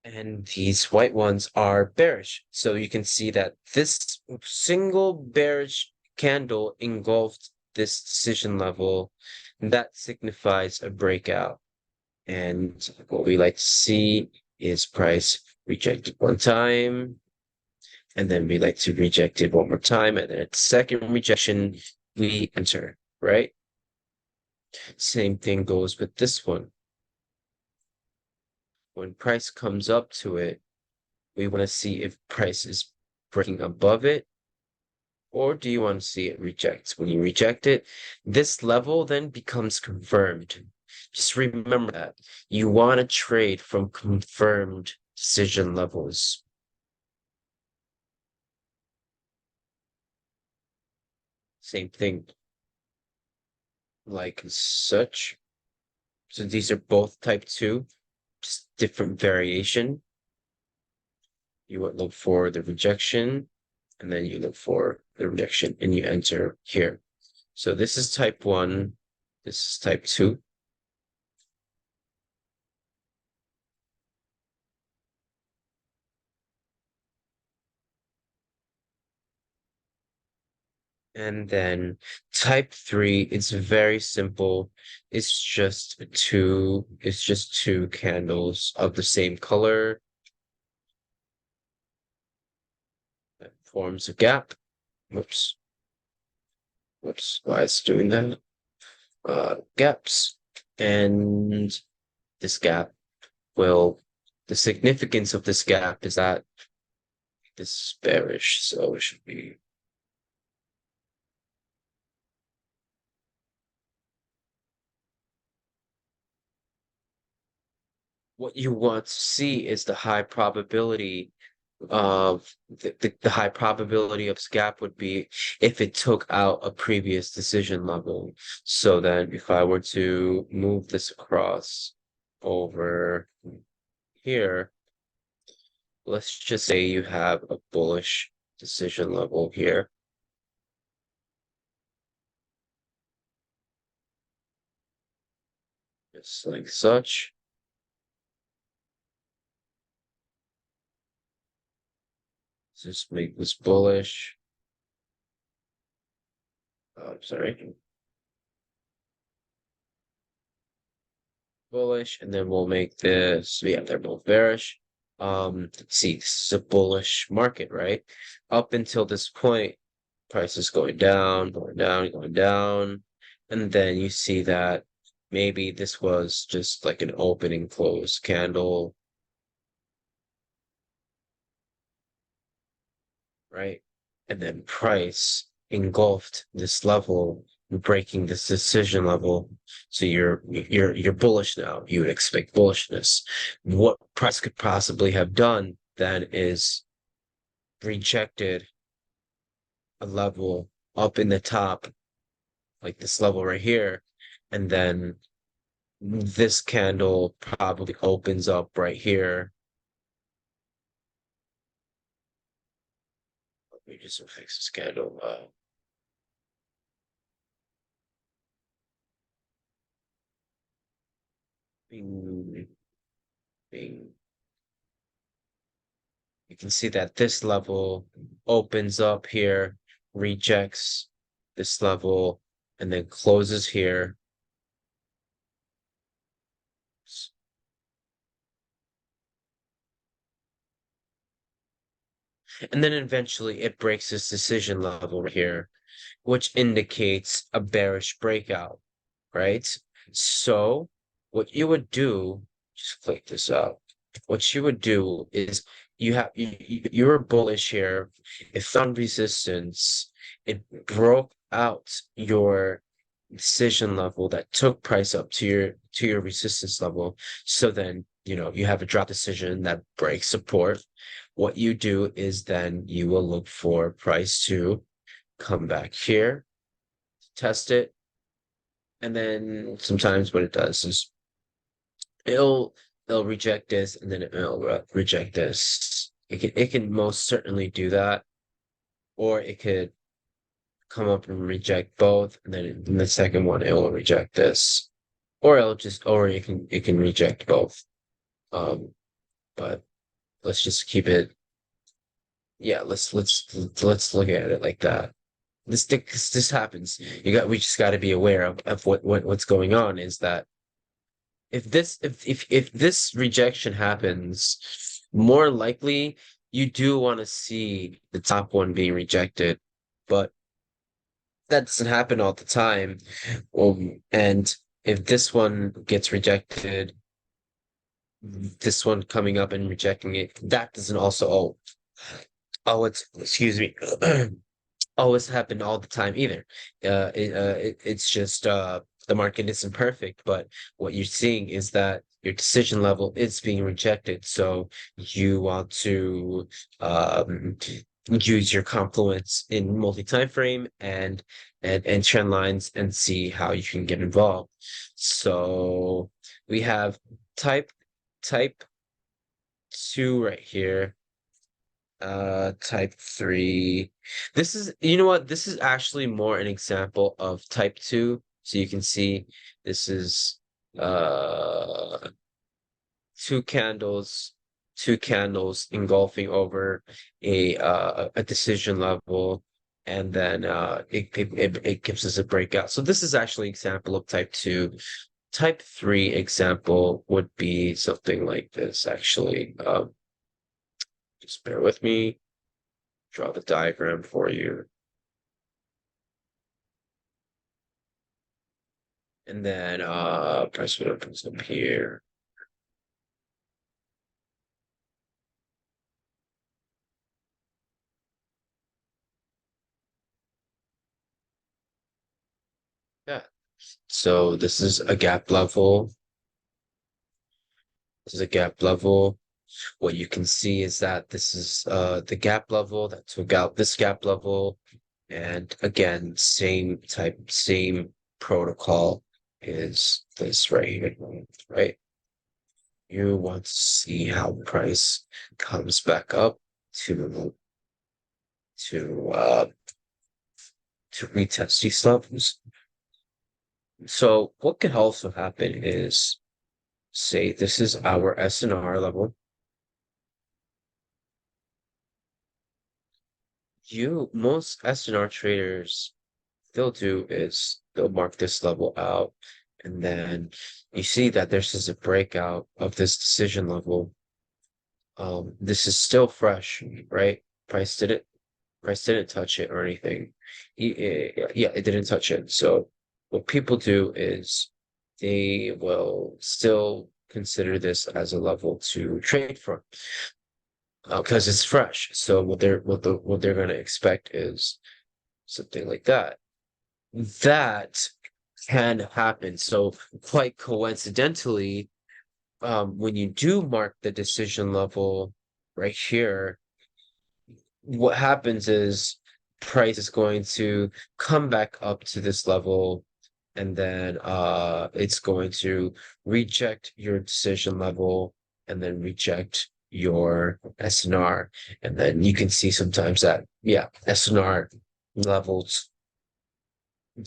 And these white ones are bearish. So you can see that this single bearish candle engulfed this decision level. That signifies a breakout. And what we like to see is price rejected one time. And then we like to reject it one more time. And then at the second rejection, we enter, right? Same thing goes with this one. When price comes up to it, we want to see if price is breaking above it, or do you want to see it reject? When you reject it, this level then becomes confirmed. Just remember that. You want to trade from confirmed decision levels. Same thing like such. So these are both type 2. just different variation. You would look for the rejection, and then you look for the rejection, and you enter here. So this is type 1, this is type 2. And then type 3, it's very simple. It's just two candles of the same color that forms a gap. Whoops. Whoops, why it's doing that? Gaps. And this gap the significance of this gap is that this is bearish, so it should be what you want to see is the high probability of the high probability of this gap would be if it took out a previous decision level. So then if I were to move this across over here, let's just say you have a bullish decision level here. Just like such. Just make this bullish. Oh, sorry. Bullish, and then we'll make this, yeah, they're both bearish. See, this is a bullish market, right? Up until this point, price is going down, going down, going down. And then you see that maybe this was just like an opening close candle, right? And then price engulfed this level, breaking this decision level. So you're bullish now. You would expect bullishness. What price could possibly have done then is rejected a level up in the top, like this level right here, and then this candle probably opens up right here. Let me just fix this candle. Bing, bing. You can see that this level opens up here, rejects this level, and then closes here. And then eventually it breaks this decision level right here, which indicates a bearish breakout, right? So what you would do, just click this out. What you would do is you're bullish here. It found resistance. It broke out your decision level that took price up to your resistance level. So then, you have a drop decision that breaks support. What you do is then you will look for price to come back here, test it, and then sometimes what it does is it'll reject this, and then it'll reject this. It can most certainly do that, or it could come up and reject both, and then in the second one it will reject this, or it can reject both. But let's just keep it. Yeah, let's look at it like that. This happens. We just got to be aware of what's going on. Is that if this rejection happens, more likely you do want to see the top one being rejected, but that doesn't happen all the time. And if this one gets rejected, this one coming up and rejecting it, that doesn't also excuse me. Always happen all the time either. It's just the market isn't perfect, but what you're seeing is that your decision level is being rejected. So you want to use your confluence in multi-time frame and trend lines and see how you can get involved. So we have type type 2 right here. Type 3. This is, you know what? This is actually more an example of type 2. So you can see this is two candles, engulfing over a decision level, and then it gives us a breakout. So this is actually an example of type 2. Type 3 example would be something like this, actually. Just bear with me, draw the diagram for you. And then press what opens up here. Yeah. So this is a gap level. This is a gap level. What you can see is that this is the gap level that took out this gap level. And again, same type, same protocol is this right here, right? You want to see how price comes back up to to retest these levels. So what could also happen is, say this is our SNR level. Most SNR traders, they'll do is they'll mark this level out, and then you see that there's just a breakout of this decision level. This is still fresh, right? Price didn't touch it or anything. Yeah, it didn't touch it. So what people do is they will still consider this as a level to trade from, because it's fresh. So what they're going to expect is something like that. That can happen. So quite coincidentally, when you do mark the decision level right here, what happens is price is going to come back up to this level, and then it's going to reject your decision level and then reject your SNR. And then you can see sometimes that, yeah, SNR levels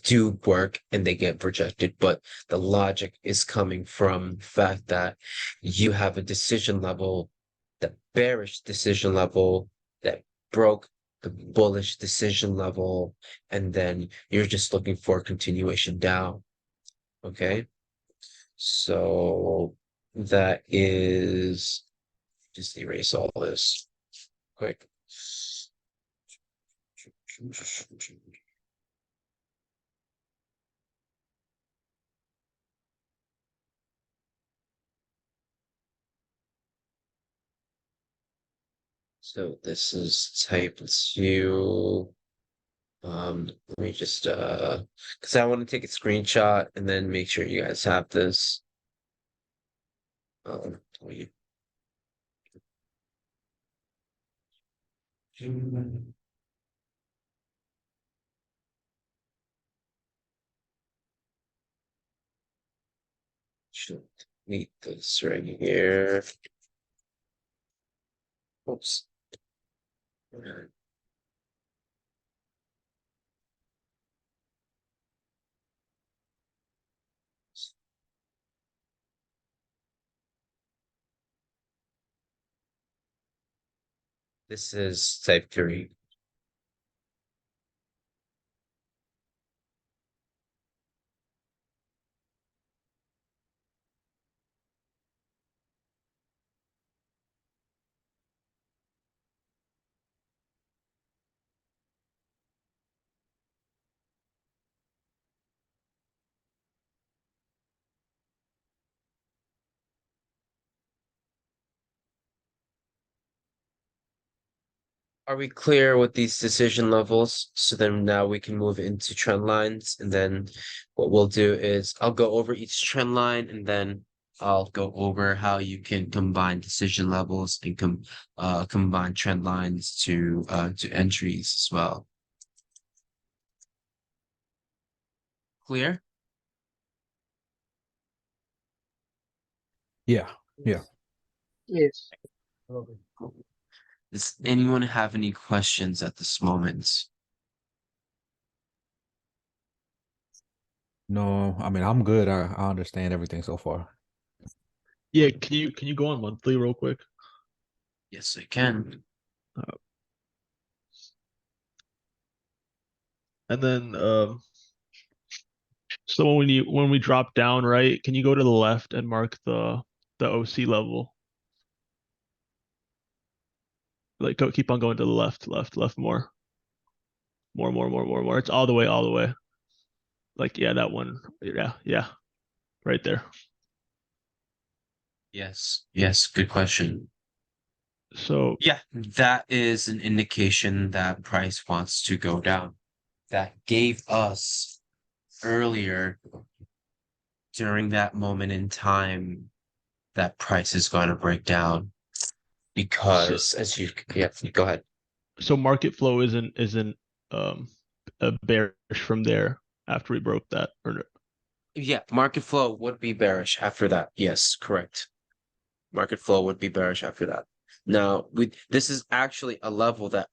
do work and they get projected, but the logic is coming from the fact that you have a decision level, the bearish decision level that broke the bullish decision level, and then you're just looking for a continuation down. Okay. So that is, just erase all this quick. So this is type 2. Let me just because I want to take a screenshot and then make sure you guys have this. We should need this right here. Oops. This is type 3. Are we clear with these decision levels? So then now we can move into trend lines. And then what we'll do is I'll go over each trend line, and then I'll go over how you can combine decision levels and combine trend lines to entries as well. Clear? Yeah. Yes. Okay. Does anyone have any questions at this moment? No, I mean I'm good. I understand everything so far. Yeah, can you go on monthly real quick? Yes, I can. And then so when we drop down, right, can you go to the left and mark the OC level? Like keep on going to the left more. More. It's all the way. Like yeah, that one. Yeah. Right there. Yes, good question. So Yeah, that is an indication that price wants to go down. That gave us earlier during that moment in time that price is going to break down because yeah, go ahead. so market flow isn't um a bearish from there after we broke that or Yeah, market flow would be bearish after that. Yes, correct. Market flow would be bearish after that. Now, this is actually a level that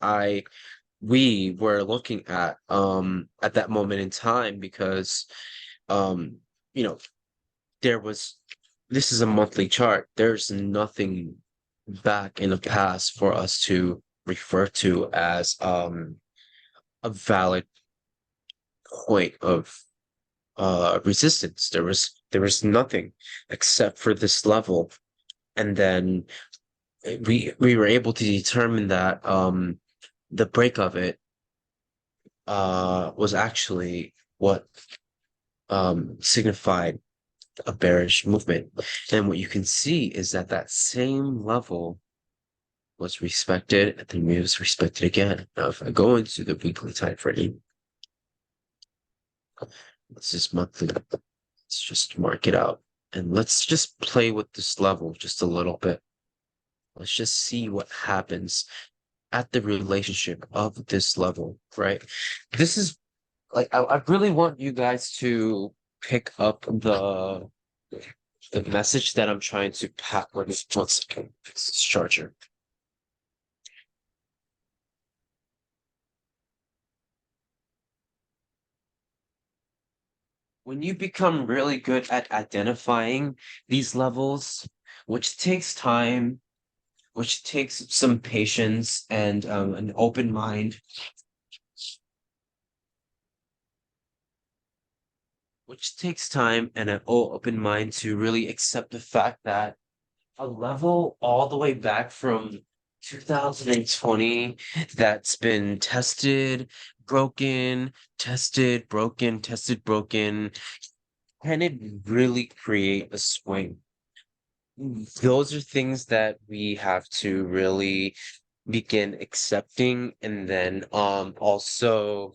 we were looking at that moment in time because um you know this is a monthly chart. There's nothing back in the past for us to refer to as a valid point of resistance. There was nothing except for this level, and then we were able to determine that the break of it was actually what signified a bearish movement. And what you can see is that that same level was respected, and then it was respected again. Now, if I go into the weekly time frame, let's just monthly, let's just mark it out. And let's just play with this level just a little bit. Let's just see what happens at the relationship of this level, right? This is like I really want you guys to pick up the message that I'm trying to pack. One second, fix this charger. When you become really good at identifying these levels, which takes time, which takes some patience and an open mind, which takes time and an open mind to really accept the fact that a level all the way back from 2020 that's been tested, broken, tested, broken, tested, broken. Can it really create a swing? Those are things that we have to really begin accepting, and then also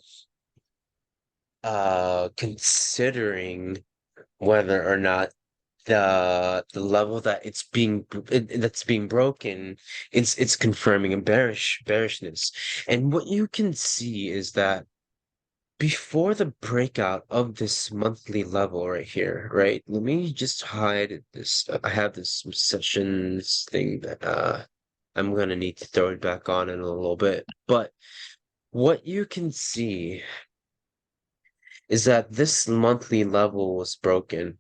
considering whether or not the level that that's being broken, it's confirming a bearishness. And what you can see is that before the breakout of this monthly level right here, right? Let me just hide this. I have this sessions thing that I'm gonna need to throw it back on in a little bit. But what you can see is that this monthly level was broken.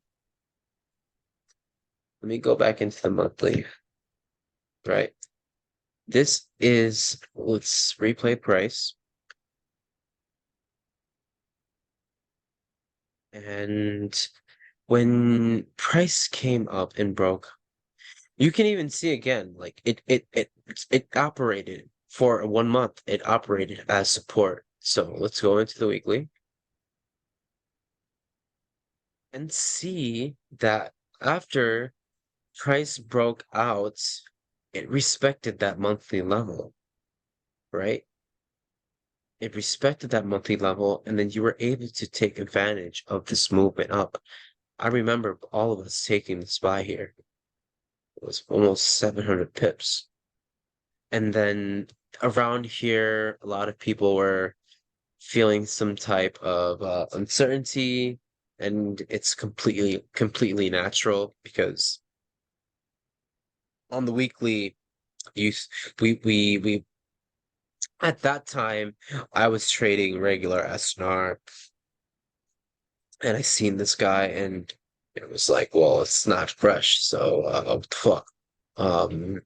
Let me go back into the monthly, right? This is, let's replay price. And when price came up and broke, you can even see again, like it operated for 1 month. It operated as support. So let's go into the weekly and see that after price broke out, it respected that monthly level, right? It respected that monthly level, and then you were able to take advantage of this movement up. I remember all of us taking this buy here. It was almost 700 pips. And then around here, a lot of people were feeling some type of uncertainty, and it's completely natural because on the weekly, we at that time I was trading regular SNR, and I seen this guy, and it was like, well, it's not fresh, so what the fuck. Um,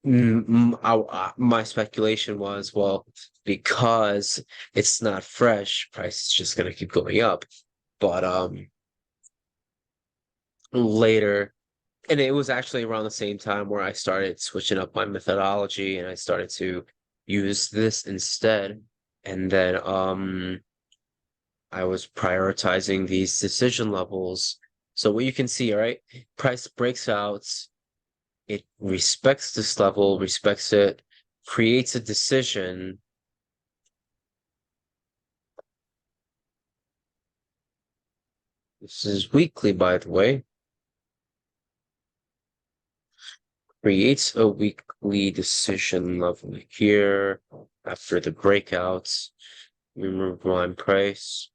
my speculation was, well, because it's not fresh, price is just gonna keep going up. But later, and it was actually around the same time where I started switching up my methodology and I started to use this instead. And then I was prioritizing these decision levels. So what you can see, all right, price breaks out, it respects this level, respects it, creates a decision. This is weekly, by the way. Creates a weekly decision level here after the breakouts. Remove line price.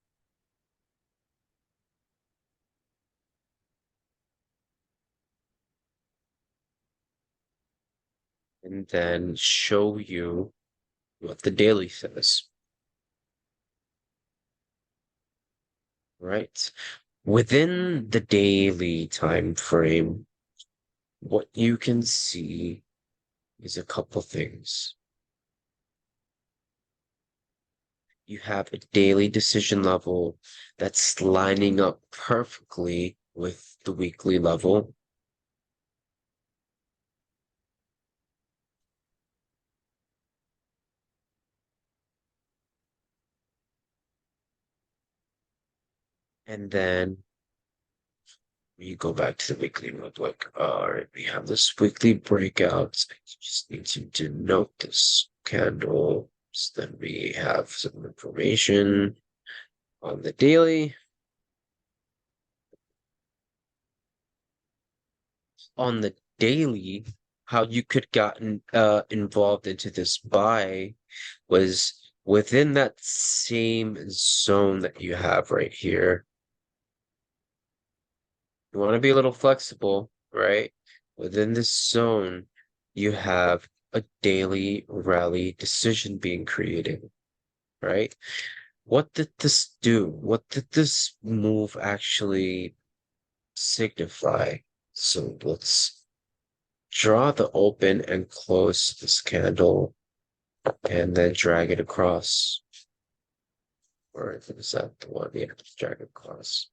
And then show you what the daily says. Right? Within the daily time frame, what you can see is a couple things. You have a daily decision level that's lining up perfectly with the weekly level. And then we go back to the weekly notebook. All right, we have this weekly breakout. I just need to denote this candle. So then we have some information on the daily. On the daily, how you could gotten involved into this buy was within that same zone that you have right here. You want to be a little flexible, right? Within this zone, you have a daily rally decision being created, right? What did this do? What did this move actually signify? So let's draw the open and close this candle and then drag it across. Or is that the one? Yeah, drag it across.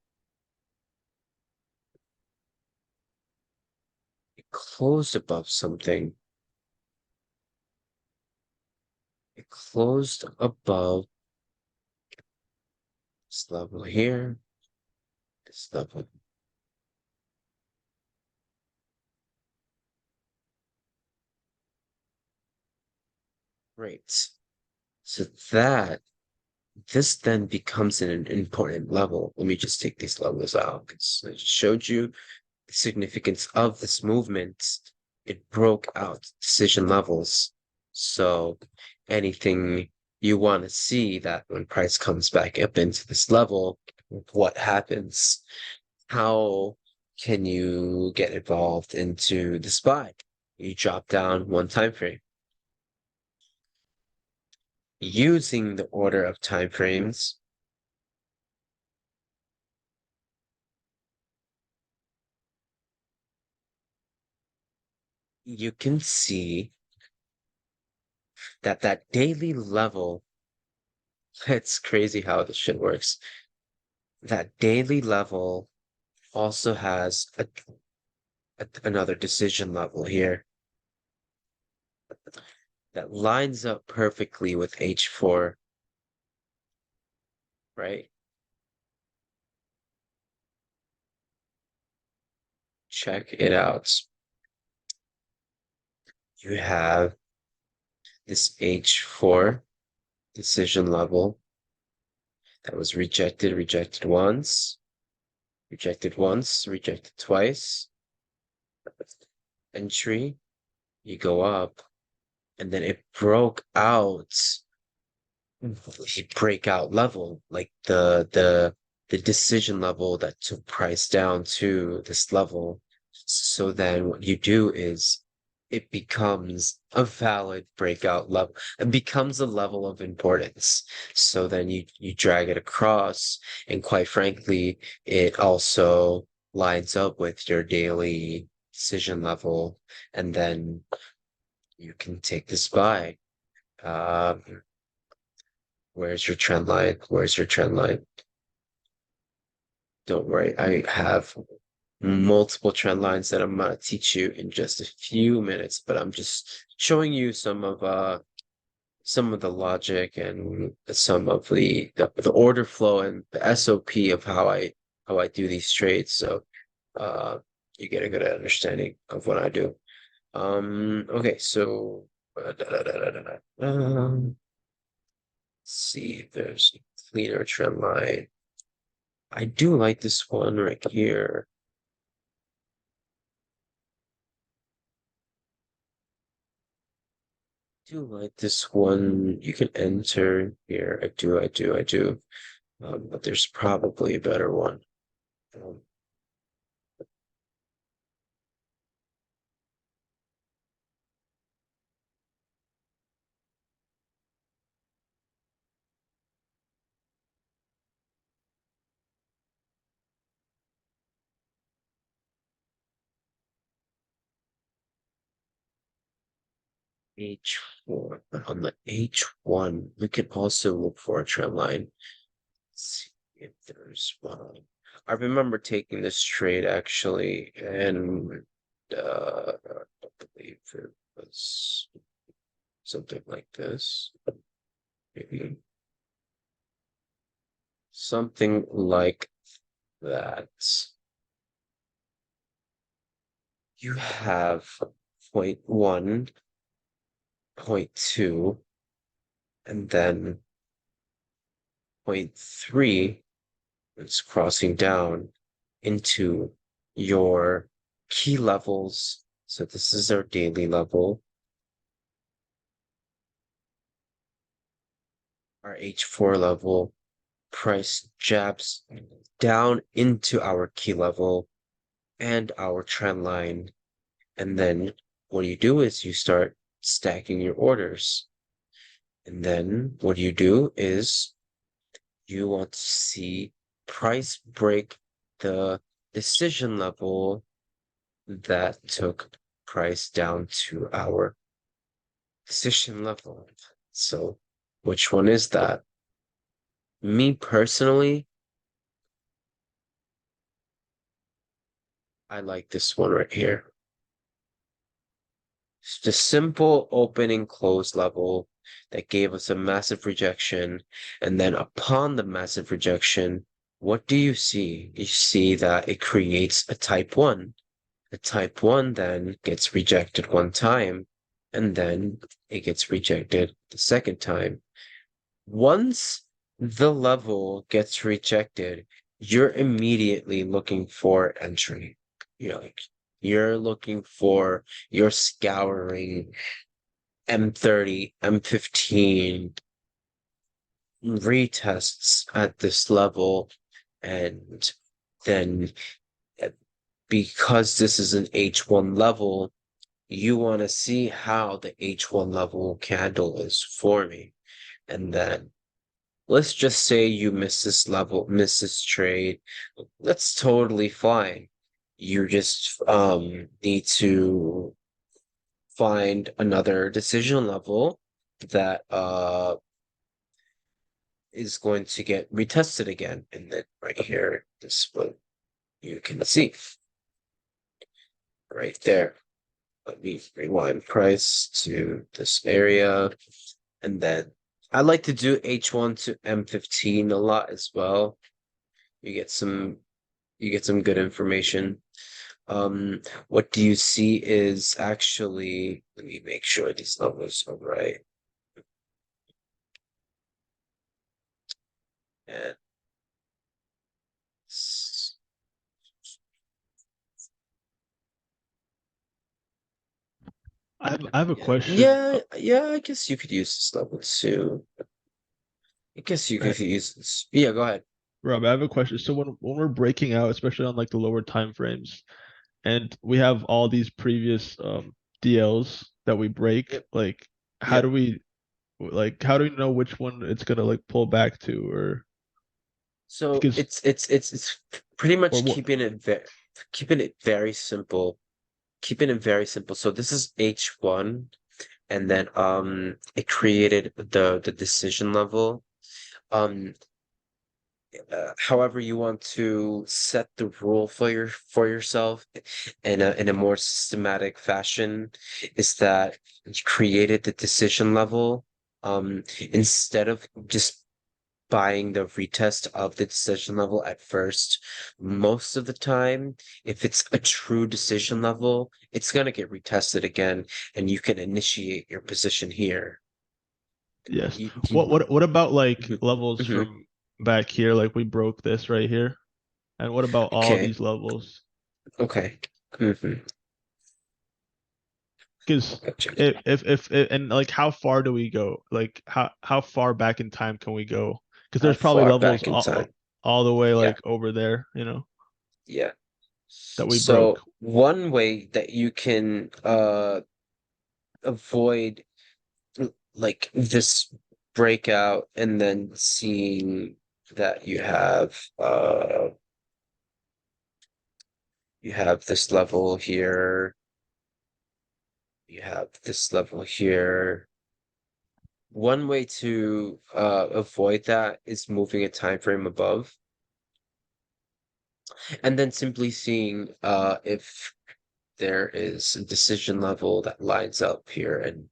It closed above something. It closed above this level here, this level. Great. So this then becomes an important level. Let me just take these levels out because I just showed you the significance of this movement. It broke out decision levels. So anything you want to see that when price comes back up into this level, what happens? How can you get involved into the SPY? You drop down one time frame. Using the order of time frames, you can see that that daily level, it's crazy how this shit works. That daily level also has another decision level here that lines up perfectly with H4, right? Check it out. You have this H4 decision level that was rejected once, rejected twice. Entry, you go up, and then it broke out a breakout level, like the decision level that took price down to this level. So then what you do is it becomes a valid breakout level. It becomes a level of importance. So then you drag it across, and quite frankly, it also lines up with your daily decision level, and then you can take this buy. Where's your trend line? Where's your trend line? Don't worry, I have multiple trend lines that I'm gonna teach you in just a few minutes, but I'm just showing you some of the logic and some of the order flow and the SOP of how I do these trades. So you get a good understanding of what I do. Okay, so see if there's a cleaner trend line. I do like this one right here. Do like this one. You can enter here. I do. But there's probably a better one. Um, H4. On the H1, we can also look for a trend line. Let's see if there's one. I remember taking this trade actually, and I believe it was something like this. Maybe something like that. You have 0.1, 0.2, and then 0.3 is crossing down into your key levels. So this is our daily level. Our H4 level, price jabs down into our key level and our trend line. And then what you do is you start stacking your orders. And then what you do is you want to see price break the decision level that took price down to our decision level. So which one is that? Me personally, I like this one right here. It's the simple open and close level that gave us a massive rejection. And then upon the massive rejection, what do you see? You see that it creates a type 1. The type 1 then gets rejected one time, and then it gets rejected the second time. Once the level gets rejected, you're immediately looking for entry. You're looking for, you're scouring M30, M15 retests at this level, and then because this is an H1 level, you want to see how the H1 level candle is forming. And then let's just say you miss this level, miss this trade. That's totally fine. You just need to find another decision level that is going to get retested again. And then right here, this one you can see right there. Let me rewind price to this area. And then I like to do H1 to M15 a lot as well. You get some good information. What do you see is actually, let me make sure these numbers are right. And I have a question. yeah, I guess you could use this level too. I guess you could use this. Yeah, go ahead. Rob, I have a question. So when we're breaking out, especially on like the lower time frames, and we have all these previous DLs that we break, Yep. like how Yep. do we how do we know which one it's gonna like pull back to, or So because it's pretty or much what? keeping it very simple. Keeping it very simple. So this is H1, and then it created the decision level. Um However you want to set the rule for yourself in a more systematic fashion is that you created the decision level instead of just buying the retest of the decision level at first. Most of the time, if it's a true decision level, it's gonna get retested again, and you can initiate your position here. Yes. You What about like Mhm, levels mhm. from back here? Like we broke this right here. And what about all Okay, these levels? okay. Because Gotcha. and like how far do we go? Like how far back in time can we go? Because How there's probably far levels back in time? all the way Yeah, like over there, yeah. that we broke. So one way that you can avoid like this breakout and then seeing that you have this level here, you have this level here. One way to avoid that is moving a time frame above and then simply seeing if there is a decision level that lines up here, and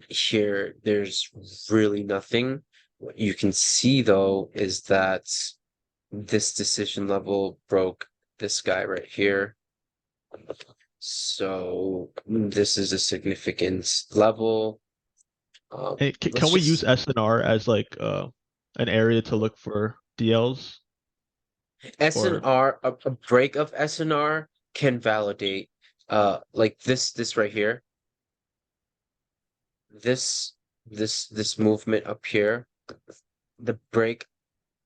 here there's really nothing. What you can see though is that this decision level broke this guy right here. So this is a significant level. Hey, Let's can we use just SNR as like an area to look for DLs or SNR, a break of SNR can validate like this right here. This this movement up here, the break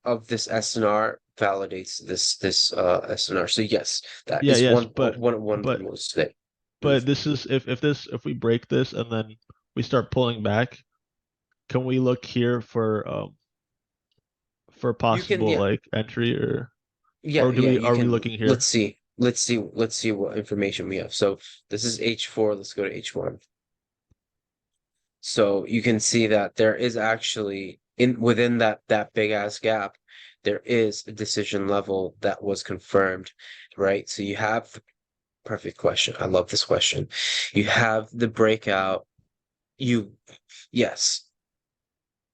of this SNR validates this SNR. So yes, that yeah, is yes, one of the but moves that but this is if we break this and then we start pulling back, can we look here for you can, possible yeah, like entry, yeah, or do yeah, we you are we can. looking here? Let's see what information we have. So this is H4. Let's go to H1. So you can see that there is actually within that big ass gap, there is a decision level that was confirmed, right? So you have the perfect question. I love this question. You have the breakout. You Yes,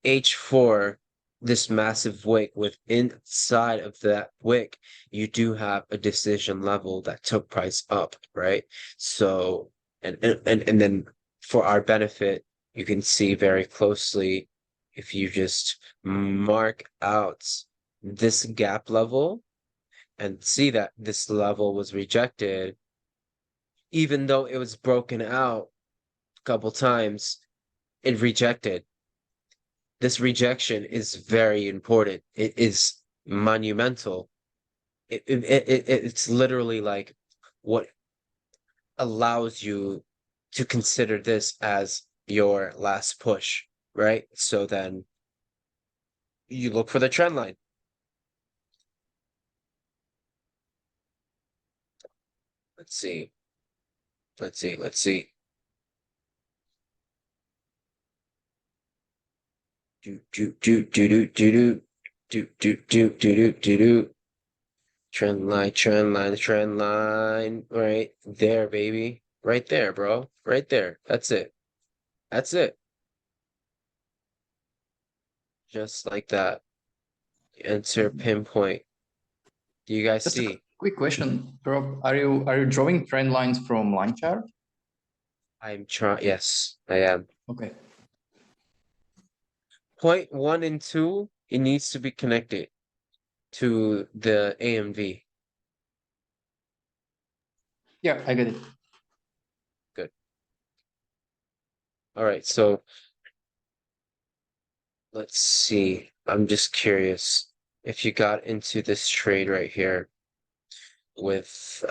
H4, this massive wick, with inside of that wick, you do have a decision level that took price up, right? So and then for our benefit, you can see very closely if you just mark out this gap level and see that this level was rejected, even though it was broken out a couple times, it rejected. This rejection is very important. It is monumental. It's literally like what allows you to consider this as your last push, right? So then you look for the trend line. Let's see. Let's see. Do. Trend line. Right there, baby. Right there, bro. Right there. That's it. That's it. Just like that. Enter pinpoint. Do you guys Just a see? quick question, Rob. Are you drawing trend lines from line chart? I'm trying. Yes, I am. Okay. Point one and two, it needs to be connected to the AMV. Yeah, I get it. Good. All right, so let's see. I'm just curious if you got into this trade right here with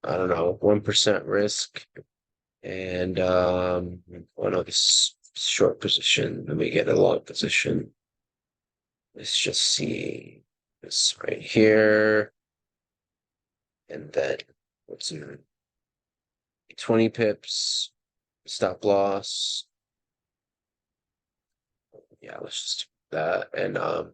I don't know, 1% risk. And one of this short position. Let me get a long position. Let's just see this right here. And then what's in 20 pips, stop loss. Yeah, let's just do that. And our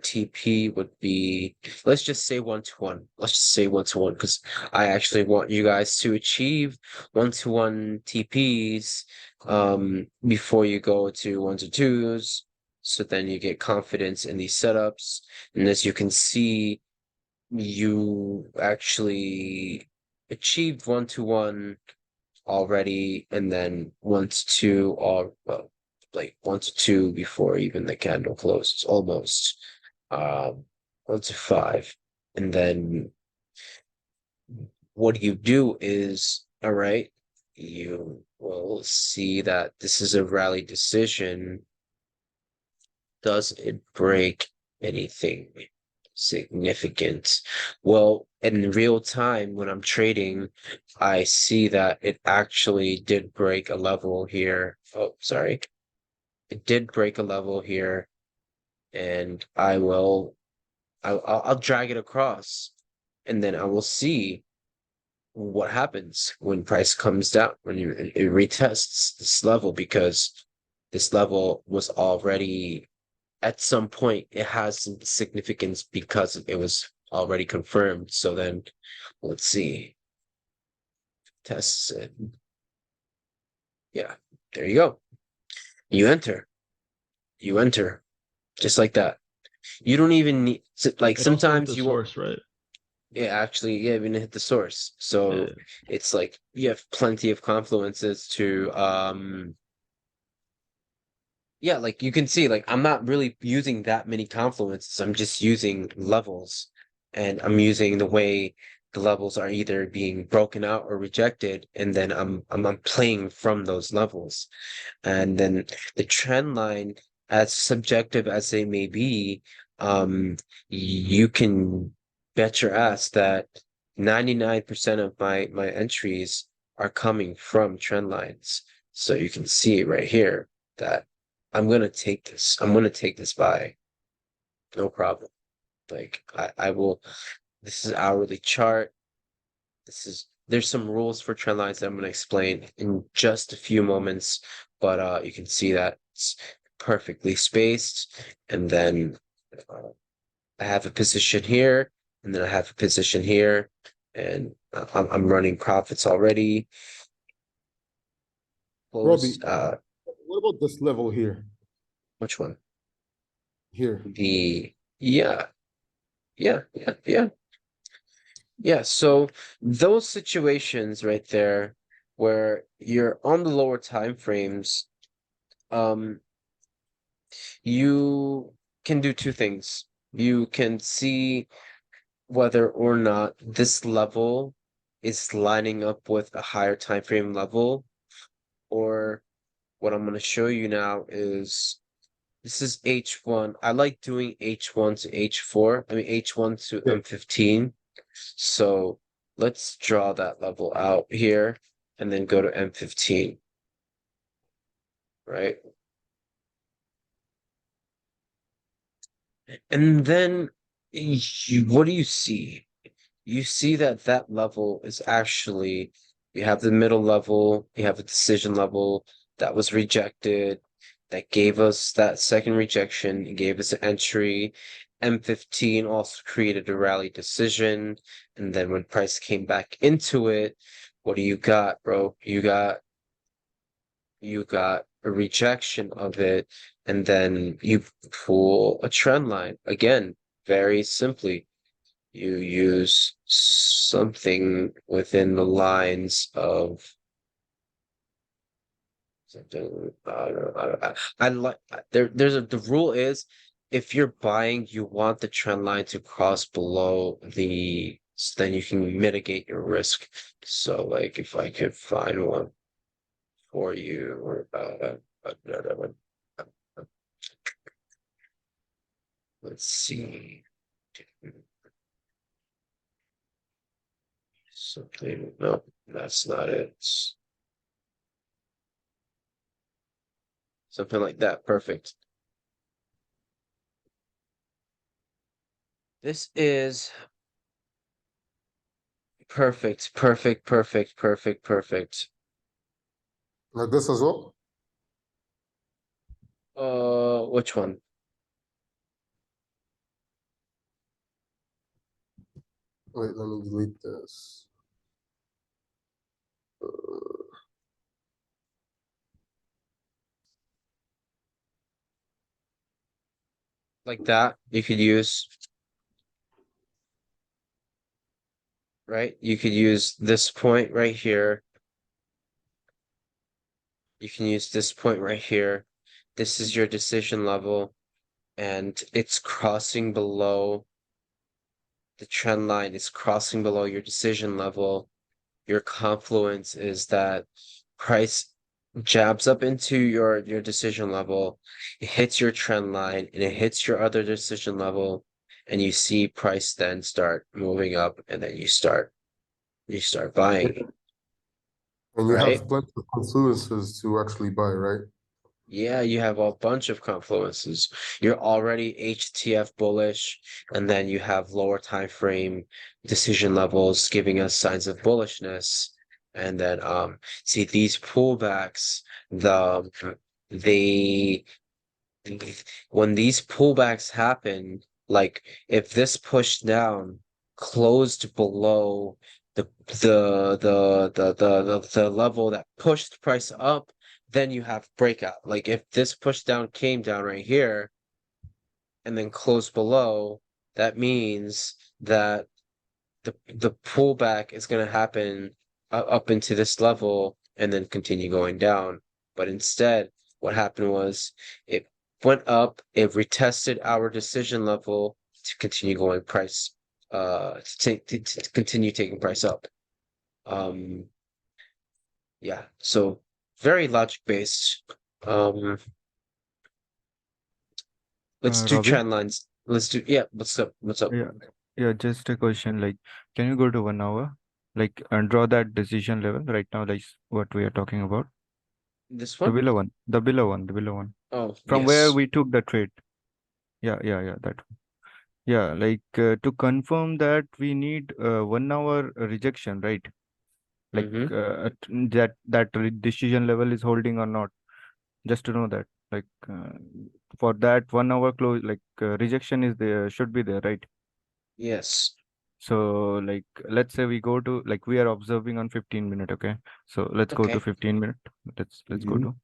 TP would be, let's just say 1-to-1. Let's just say 1-to-1 because I actually want you guys to achieve 1-to-1 TPs before you go to 1-to-2s. So then you get confidence in these setups. And as you can see, you actually achieved 1-to-1 already, and then 1-to-2 or well, like 1-to-2 before even the candle closes, almost. 1-to-5. And then what you do is, all right, you will see that this is a rally decision. Does it break anything significant? Well, in real time, when I'm trading, I see that it actually did break a level here. Oh, sorry. It did break a level here, and I'll drag it across, and then I will see what happens when price comes down, when it retests this level, because this level was already at some point it has some significance because it was already confirmed. So then let's see. Tests it. Yeah, there you go. You enter. You enter. Just like that. You don't even need like It also hit sometimes the you won't. source, right? Yeah, actually, yeah, even hit the source. So Yeah. it's like you have plenty of confluences to yeah, like you can see, like I'm not really using that many confluences. I'm just using levels, and I'm using the way the levels are either being broken out or rejected, and then I'm playing from those levels. And then the trend line, as subjective as they may be, you can bet your ass that 99% of my entries are coming from trend lines. So you can see right here that I'm gonna take this. I'm gonna take this by no problem. Like I will. This is hourly chart. There's some rules for trend lines that I'm gonna explain in just a few moments, but you can see that it's perfectly spaced, and then uh, I have a position here, and then I have a position here, and I'm running profits already. Robbie, Close. what about this level here? Which one? Here. The yeah, yeah. Yeah, so those situations right there where you're on the lower time frames, um, you can do two things. You can see whether or not this level is lining up with a higher time frame level, or what I'm going to show you now is this is H1. I like doing H1 to H4. I mean H1 to Yeah. M15. So let's draw that level out here and then go to M15, right? And then what do you see? You see that that level is actually, you have the middle level, you have a decision level that was rejected, that gave us that second rejection, it gave us an entry. M15 also created a rally decision. And then when price came back into it, what do you got, bro? You got a rejection of it, and then you pull a trend line. Again, very simply, you use something within the lines of something. I like the rule is if you're buying, you want the trend line to cross below the, so then you can mitigate your risk. So like if I could find one for you, or let's see. something. No, that's not it. Something like that. Perfect. This is perfect, perfect, perfect, perfect, perfect. Like this as well? Which one? Wait, let me delete this. Like that, you could use, right? You could use this point right here. You can use this point right here. This is your decision level, and it's crossing below the trend line. It's crossing below your decision level. Your confluence is that price jabs up into your decision level, it hits your trend line, and it hits your other decision level, and you see price then start moving up, and then you start buying, And you right? have plenty of confluences to actually buy, right? Yeah, you have a bunch of confluences. You're already HTF bullish, and then you have lower time frame decision levels giving us signs of bullishness. And then see these pullbacks, they when these pullbacks happen, like if this push down closed below the level that pushed price up, then you have breakout. Like if this push down came down right here and then closed below, that means that the pullback is going to happen up into this level and then continue going down. But instead, what happened was it went up, it retested our decision level to continue going price, to continue taking price up. Yeah, so very logic based. Let's do Robin, trend lines. Let's do, yeah, what's up? What's up? yeah, yeah, just a question. Like, can you go to 1 hour? Like, and draw that decision level right now, like what we are talking about. This The one? below one, the below one, the below one. Oh, From where yes. we took the trade. Yeah, that one. Yeah, like to confirm that we need 1 hour rejection, right? Like Mm-hmm. decision level is holding or not. Just to know that, like for that 1 hour close, like rejection is there, should be there, right? Yes. So like let's say we go to like we are observing on 15 minute, okay? So let's go to Okay. 15 minute. Let's go Mm-hmm. to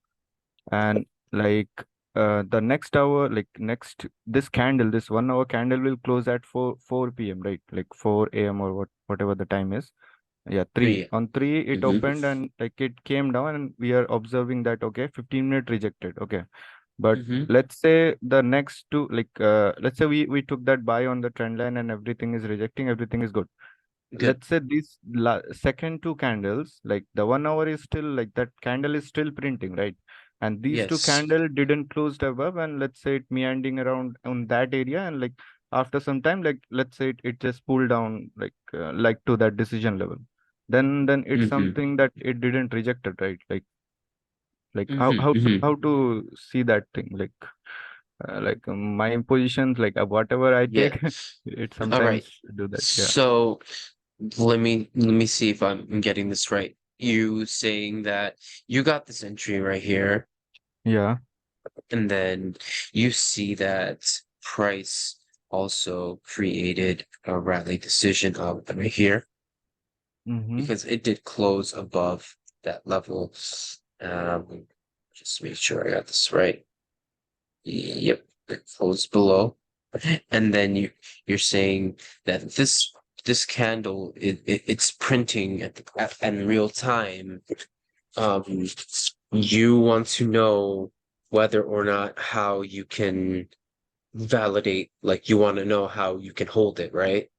and like the next hour, like next this candle, this 1 hour candle will close at 4 p.m., right? Like 4 a.m. or whatever the time is. Yeah, 3. 3. On 3 it Mm-hmm. opened and like it came down and we are observing that okay, 15 minute rejected. Okay. But Mm-hmm. let's say the next two, like let's say we took that buy on the trend line and everything is rejecting, everything is good. Good. Let's say these second two candles, like the 1 hour is still like that candle is still printing, right? And these two Yes. candle didn't close above, and let's say it meandering around on that area, and like after some time, like let's say it just pulled down like to that decision level. Then it's Mm-hmm. something that it didn't reject it, right? Like how Mm-hmm. how to Mm-hmm. how to see that thing, like my positions, like whatever I Yeah. take, it All right. sometimes do that. Yeah. So let me see if I'm getting this right. You saying that you got this entry right here, Yeah. and then you see that price also created a rally decision up right here Mm-hmm. because it did close above that level. Um, just make sure I got this right. Yep, it closed below. And then you're saying that this candle it's printing in real time. Um, you want to know whether or not how you can validate, like you want to know how you can hold it, right?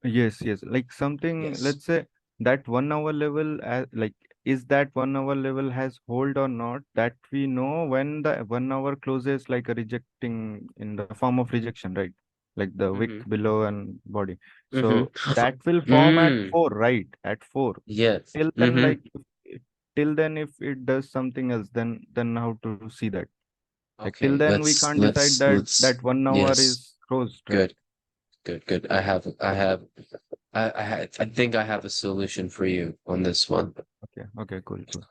Yes. Like something, Yes. let's say that 1 hour level, like is that 1 hour level has hold or not? That we know when the 1 hour closes, like a rejecting in the form of rejection, right? like the wick Mhm. below and body. Mhm. So that will form at Mm, 4, right? At 4. yes. Till then, Mhm. like till then, if it does something else, then how to see that? Like till Okay, then, we can't decide that let's that 1 hour yes. is closed, right? Good. Good. I think I have a solution for you on this one. Okay, okay, cool, cool.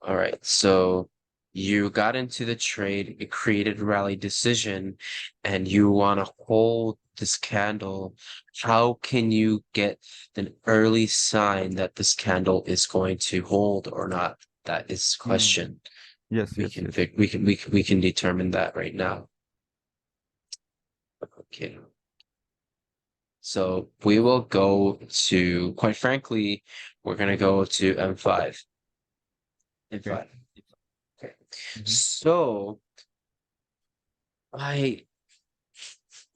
All right. So you got into the trade, it created a rally decision, and you want to hold this candle. How can you get an early sign that this candle is going to hold or not? That is the Hmm. question. Yes, We yes, can yes. we can determine that right now. Okay. So we will go to, quite frankly, we're gonna go to M5. Okay. M5. Okay. Mhm. So I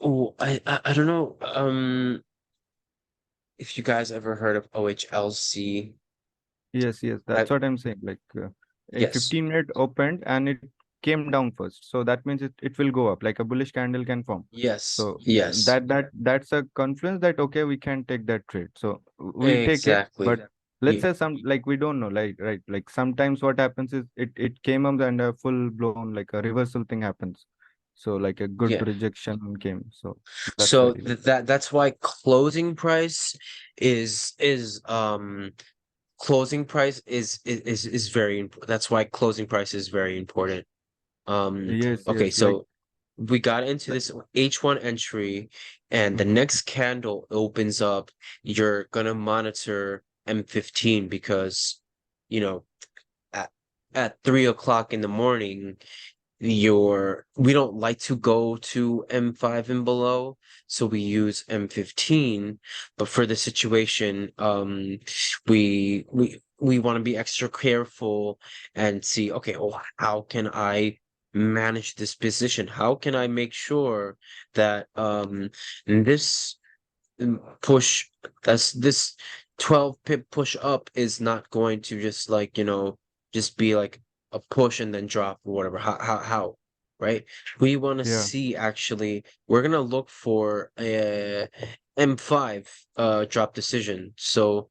I don't know if you guys ever heard of OHLC. Yes, yes, I that's what I'm saying. Like a yes, 15-minute opened and it came down first. So that means it will go up, like a bullish candle can form. yes, So yes, that's a confluence that okay, we can take that trade. So we take it, exactly. but let's Yeah, say some like we don't know, like right, like sometimes what happens is it came up and a full blown like a reversal thing happens. So like a good yeah. rejection came. So that's the So reason. that's why closing price is very important. That's why closing price is very important. Yes, Okay, yes, like so we got into this H1 entry, and the mhm. next candle opens up. You're gonna monitor M15 because, you know, at 3 o'clock in the morning, we don't like to go to M5 and below, so we use M15. But for the situation, we want to be extra careful and see, okay, well, how can I manage this position? How can I make sure that this push this 12 pip push up is not going to just like, just be like a push and then drop or whatever. How, right? We want to Yeah. see actually, we're gonna look for a M5 drop decision. So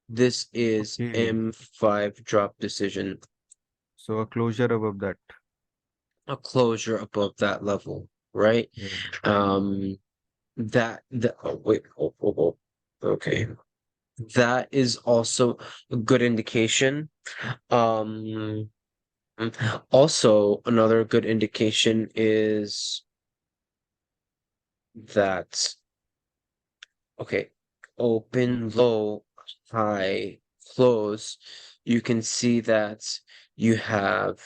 this is Okay. M5 drop decision, So a closure above that. a closure above that level, right? Yeah. Um oh wait, okay. That is also a good indication. Um, Also another good indication is that, okay, open, low, high, close. You can see that you have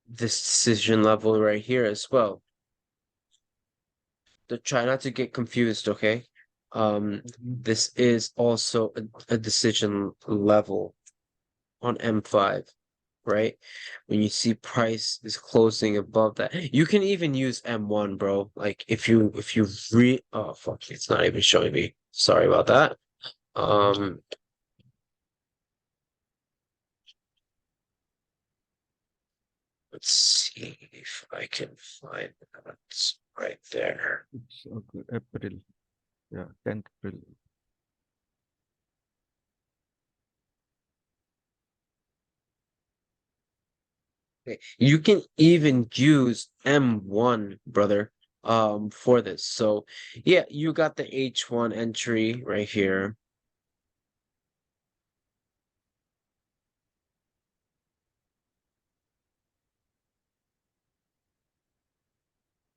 this decision level right here as well. So try not to get confused, okay? Mhm. This is also a decision level on M5, right? When you see price is closing above that, you can even use M1, bro. Like if you oh fuck, it's not even showing me. Sorry about that. Um, let's see if I can find that right there. It's okay. April. Yeah, 10th April. Okay. You can even use M1, brother, for this. So yeah, you got the H1 entry right here.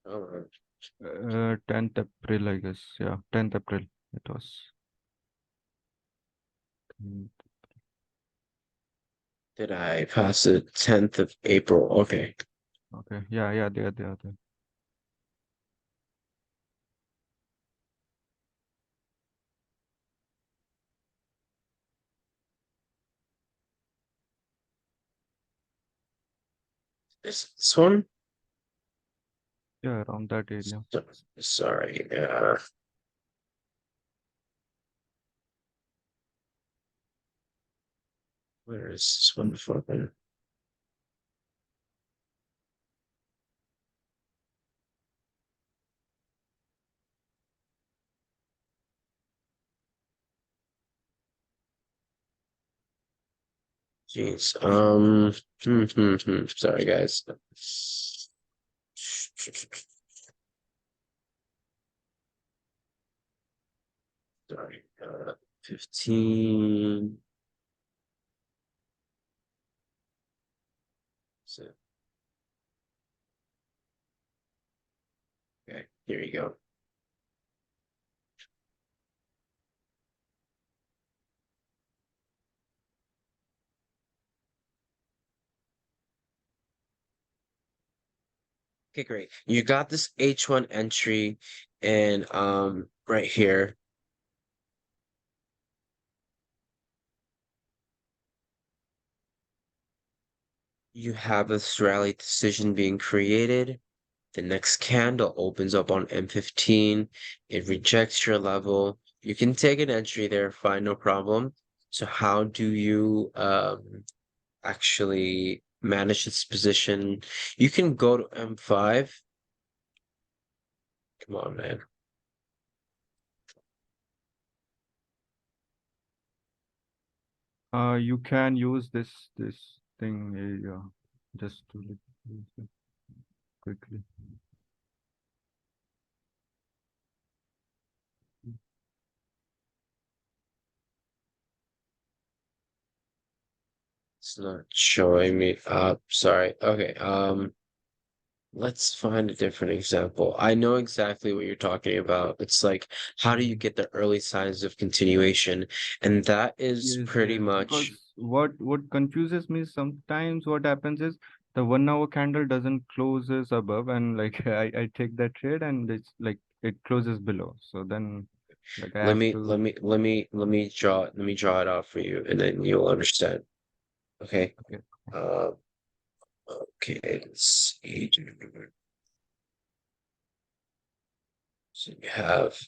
Uh, 10th April, I guess. Yeah, 10th April it was. Mm. did I pass it? 10th of April. Okay. Okay. Yeah, yeah, they are there. This one? Yeah, around that area. Sorry. Where is this one from? Jeez. Sorry, guys. Sorry. 15. So, okay, here you go. Okay, great. You got this H1 entry and right here. You have this rally decision being created. The next candle opens up on M15. It rejects your level. You can take an entry there, fine, no problem. So how do you actually manage this position? You can go to M5. Come on, man. You can use this thing area just to use it quickly. It's not showing me up. Sorry. Okay. Let's find a different example. I know exactly what you're talking about. It's like, how do you get the early signs of continuation? And that is Yes, pretty yes. much Because what confuses me sometimes what happens is the 1 hour candle doesn't closes above, and like I take that trade and it's like it closes below. So then like I let have me to. let me draw it out for you and then you'll understand. Okay. Okay. Uh, okay, let's see. So you have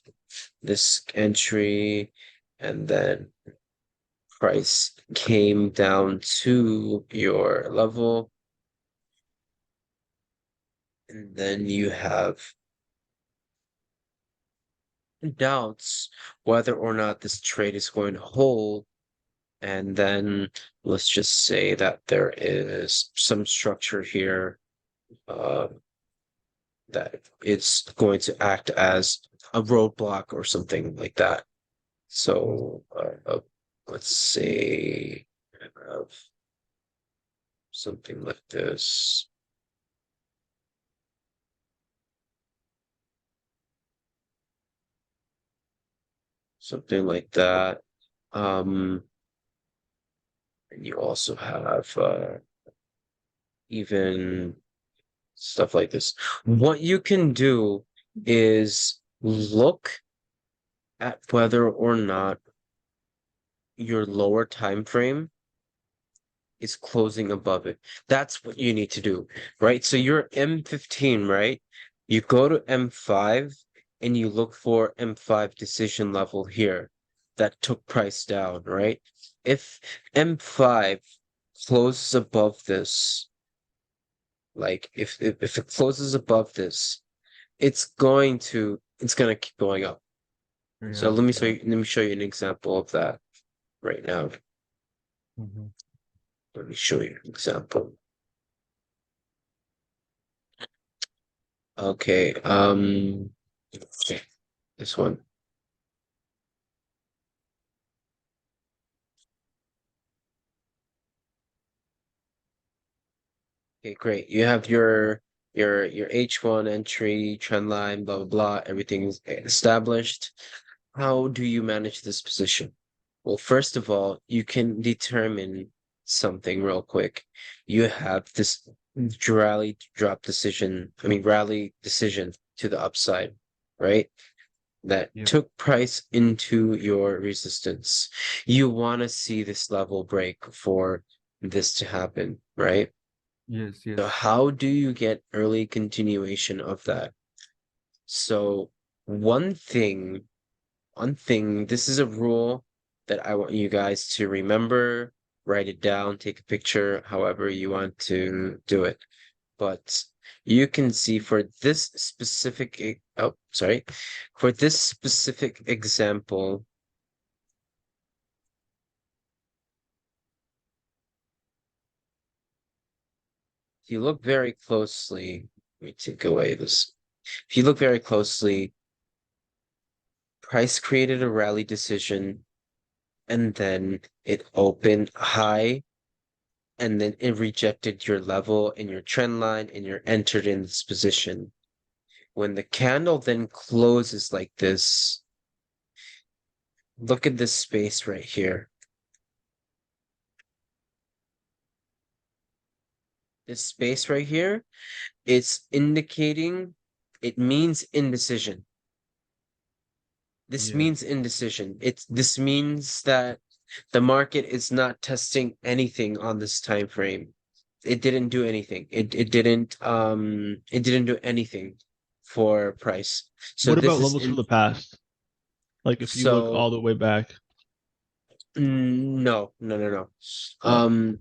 this entry and then price came down to your level. And then you have doubts whether or not this trade is going to hold. And then let's just say that there is some structure here that it's going to act as a roadblock or something like that. So let's say something like this. Something like that. And you also have even stuff like this. What you can do is look at whether or not your lower time frame is closing above it. That's what you need to do, right? So you're M15, right? You go to M5 and you look for M5 decision level here that took price down, right? If M5 closes above this, like if it closes above this, it's gonna keep going up. So Yeah. let me show you an example of that right now. Mhm. Let me show you an example. Okay, this one. Okay, great. You have your H1 entry, trend line, blah blah blah, everything's established. How do you manage this position? Well, first of all, you can determine something real quick. You have this rally decision to the upside, right? That Yep. took price into your resistance. You want to see this level break for this to happen, right? Yes, So yes. how do you get early continuation of that? So one thing, this is a rule that I want you guys to remember, write it down, take a picture, however you want to do it. But you can see for this specific, for this specific example, if you look very closely, let me take away this. If you look very closely, price created a rally decision, and then it opened high, and then it rejected your level and your trend line, and you're entered in this position. When the candle then closes like this, look at this space right here. This space right here, it's indicating, it means indecision. This Yeah. means indecision. This means that the market is not testing anything on this time frame. It didn't do anything. It didn't do anything for price. So What this about is levels from the past? Like if you look So- all the way back. No. Oh.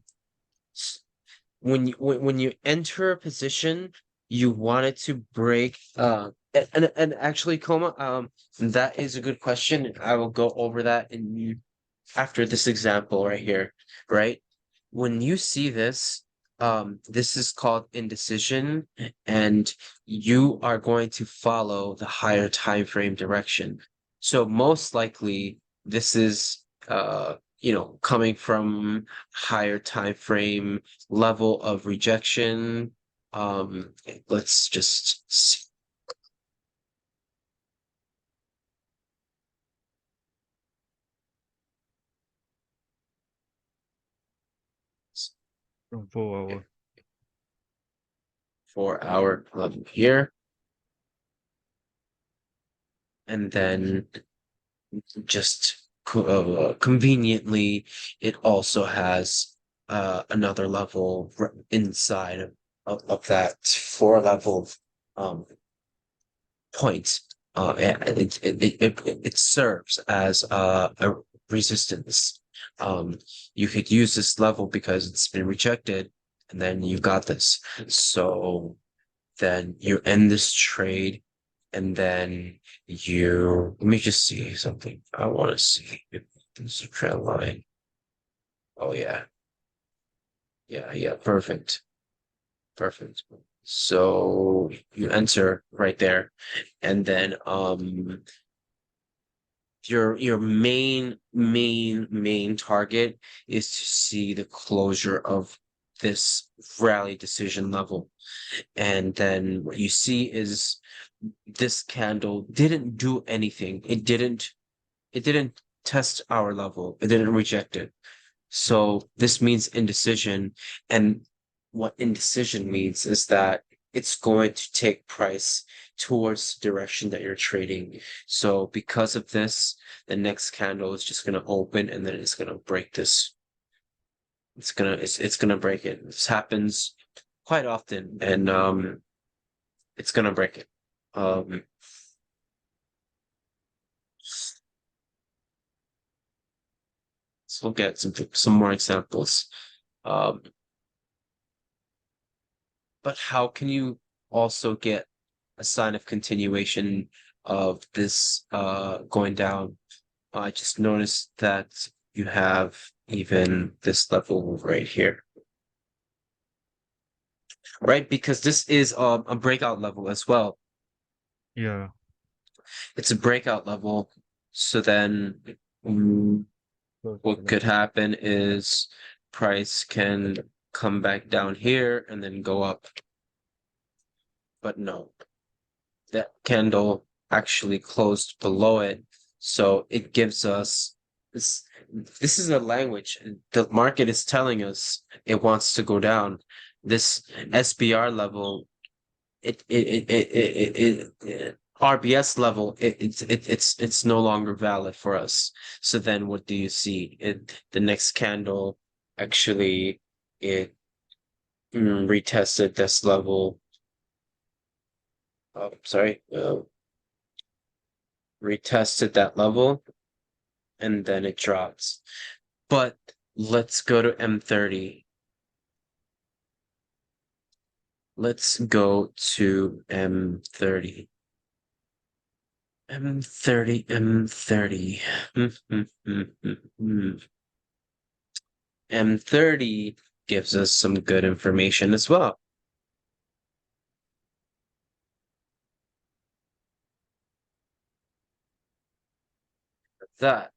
When you enter a position, you want it to break. And actually, Coma, that is a good question. I will go over that after this example right here, right? When you see this, this is called indecision, and you are going to follow the higher time frame direction. So most likely, this is coming from higher time frame level of rejection. Let's just see. From 4 hour. 4 hour level here. And then just conveniently, it also has another level inside of that 4 level point. And it serves as a resistance. You could use this level because it's been rejected, and then you got this. So then you end this trade, and then let me just see something. I want to see if this is a trend line. Oh yeah. Yeah, perfect. Perfect. So you enter right there, and then your main target is to see the closure of this rally decision level. And then what you see is this candle didn't do anything. It didn't test our level. It didn't reject it. So this means indecision. And what indecision means is that it's going to take price towards the direction that you're trading. So because of this, the next candle is just going to open, and then it's going to break this. It's going to break it. This happens quite often, and it's going to break it. Let's look at some more examples. But how can you also get a sign of continuation of this going down? I just noticed that you have even this level right here. Right? Because this is a breakout level as well. Yeah. It's a breakout level. So then what could happen is price can come back down here and then go up. But no, that candle actually closed below it. So it gives us this. This is a language. The market is telling us it wants to go down. This SBR level, RBS level, it's no longer valid for us. So then what do you see? The next candle actually retested this level. Oh, sorry. Retested that level, and then it drops. But let's go to M30. Let's go to M30. M30. M30 gives us some good information as well. that.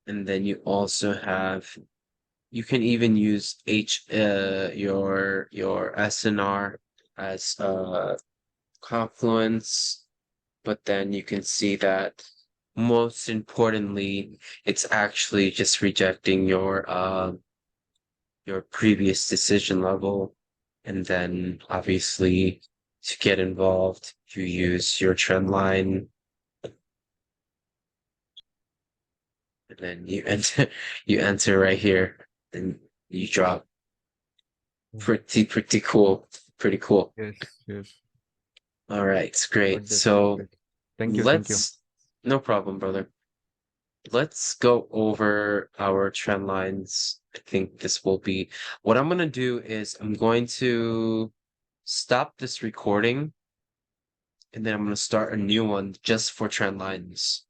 And then you also have, you can even use your SNR as confluence, but then you can see that most importantly, it's actually just rejecting your previous decision level. And then obviously to get involved, you use your trend line. And then you enter you enter right here and you drop. Pretty cool. Pretty cool. Yes, yes. All right, it's Got great. this. So Thank you, thank you. no problem, brother. Let's go over our trend lines. I think this will be what I'm gonna do is I'm going to stop this recording and then I'm gonna start a new one just for trend lines.